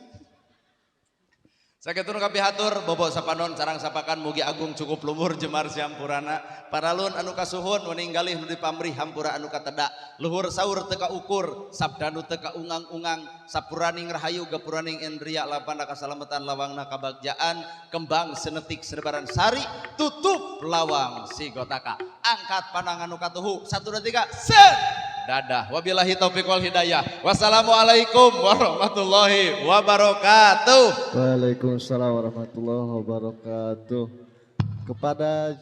Sakitu nu kapihatur bobo sapanon sareng sapakan mugi agung cukup lumur jemar siampurana paralun anu kasuhun meninggalih nu dipamrih hampura anu kateda luhur saur teu kaukur sabda nu teu kaungang-ungang sapuraning rahayu gapuraning indria lapana kasalametan lawangna kabagjaan kembang senetik serebaran sari tutup lawang si gotaka angkat pandangan nu katuhu 1 2 3 set dadah wabillahi taufiq wal hidayah wassalamualaikum warahmatullahi wabarakatuh. Waalaikumsalam warahmatullahi wabarakatuh. Kepada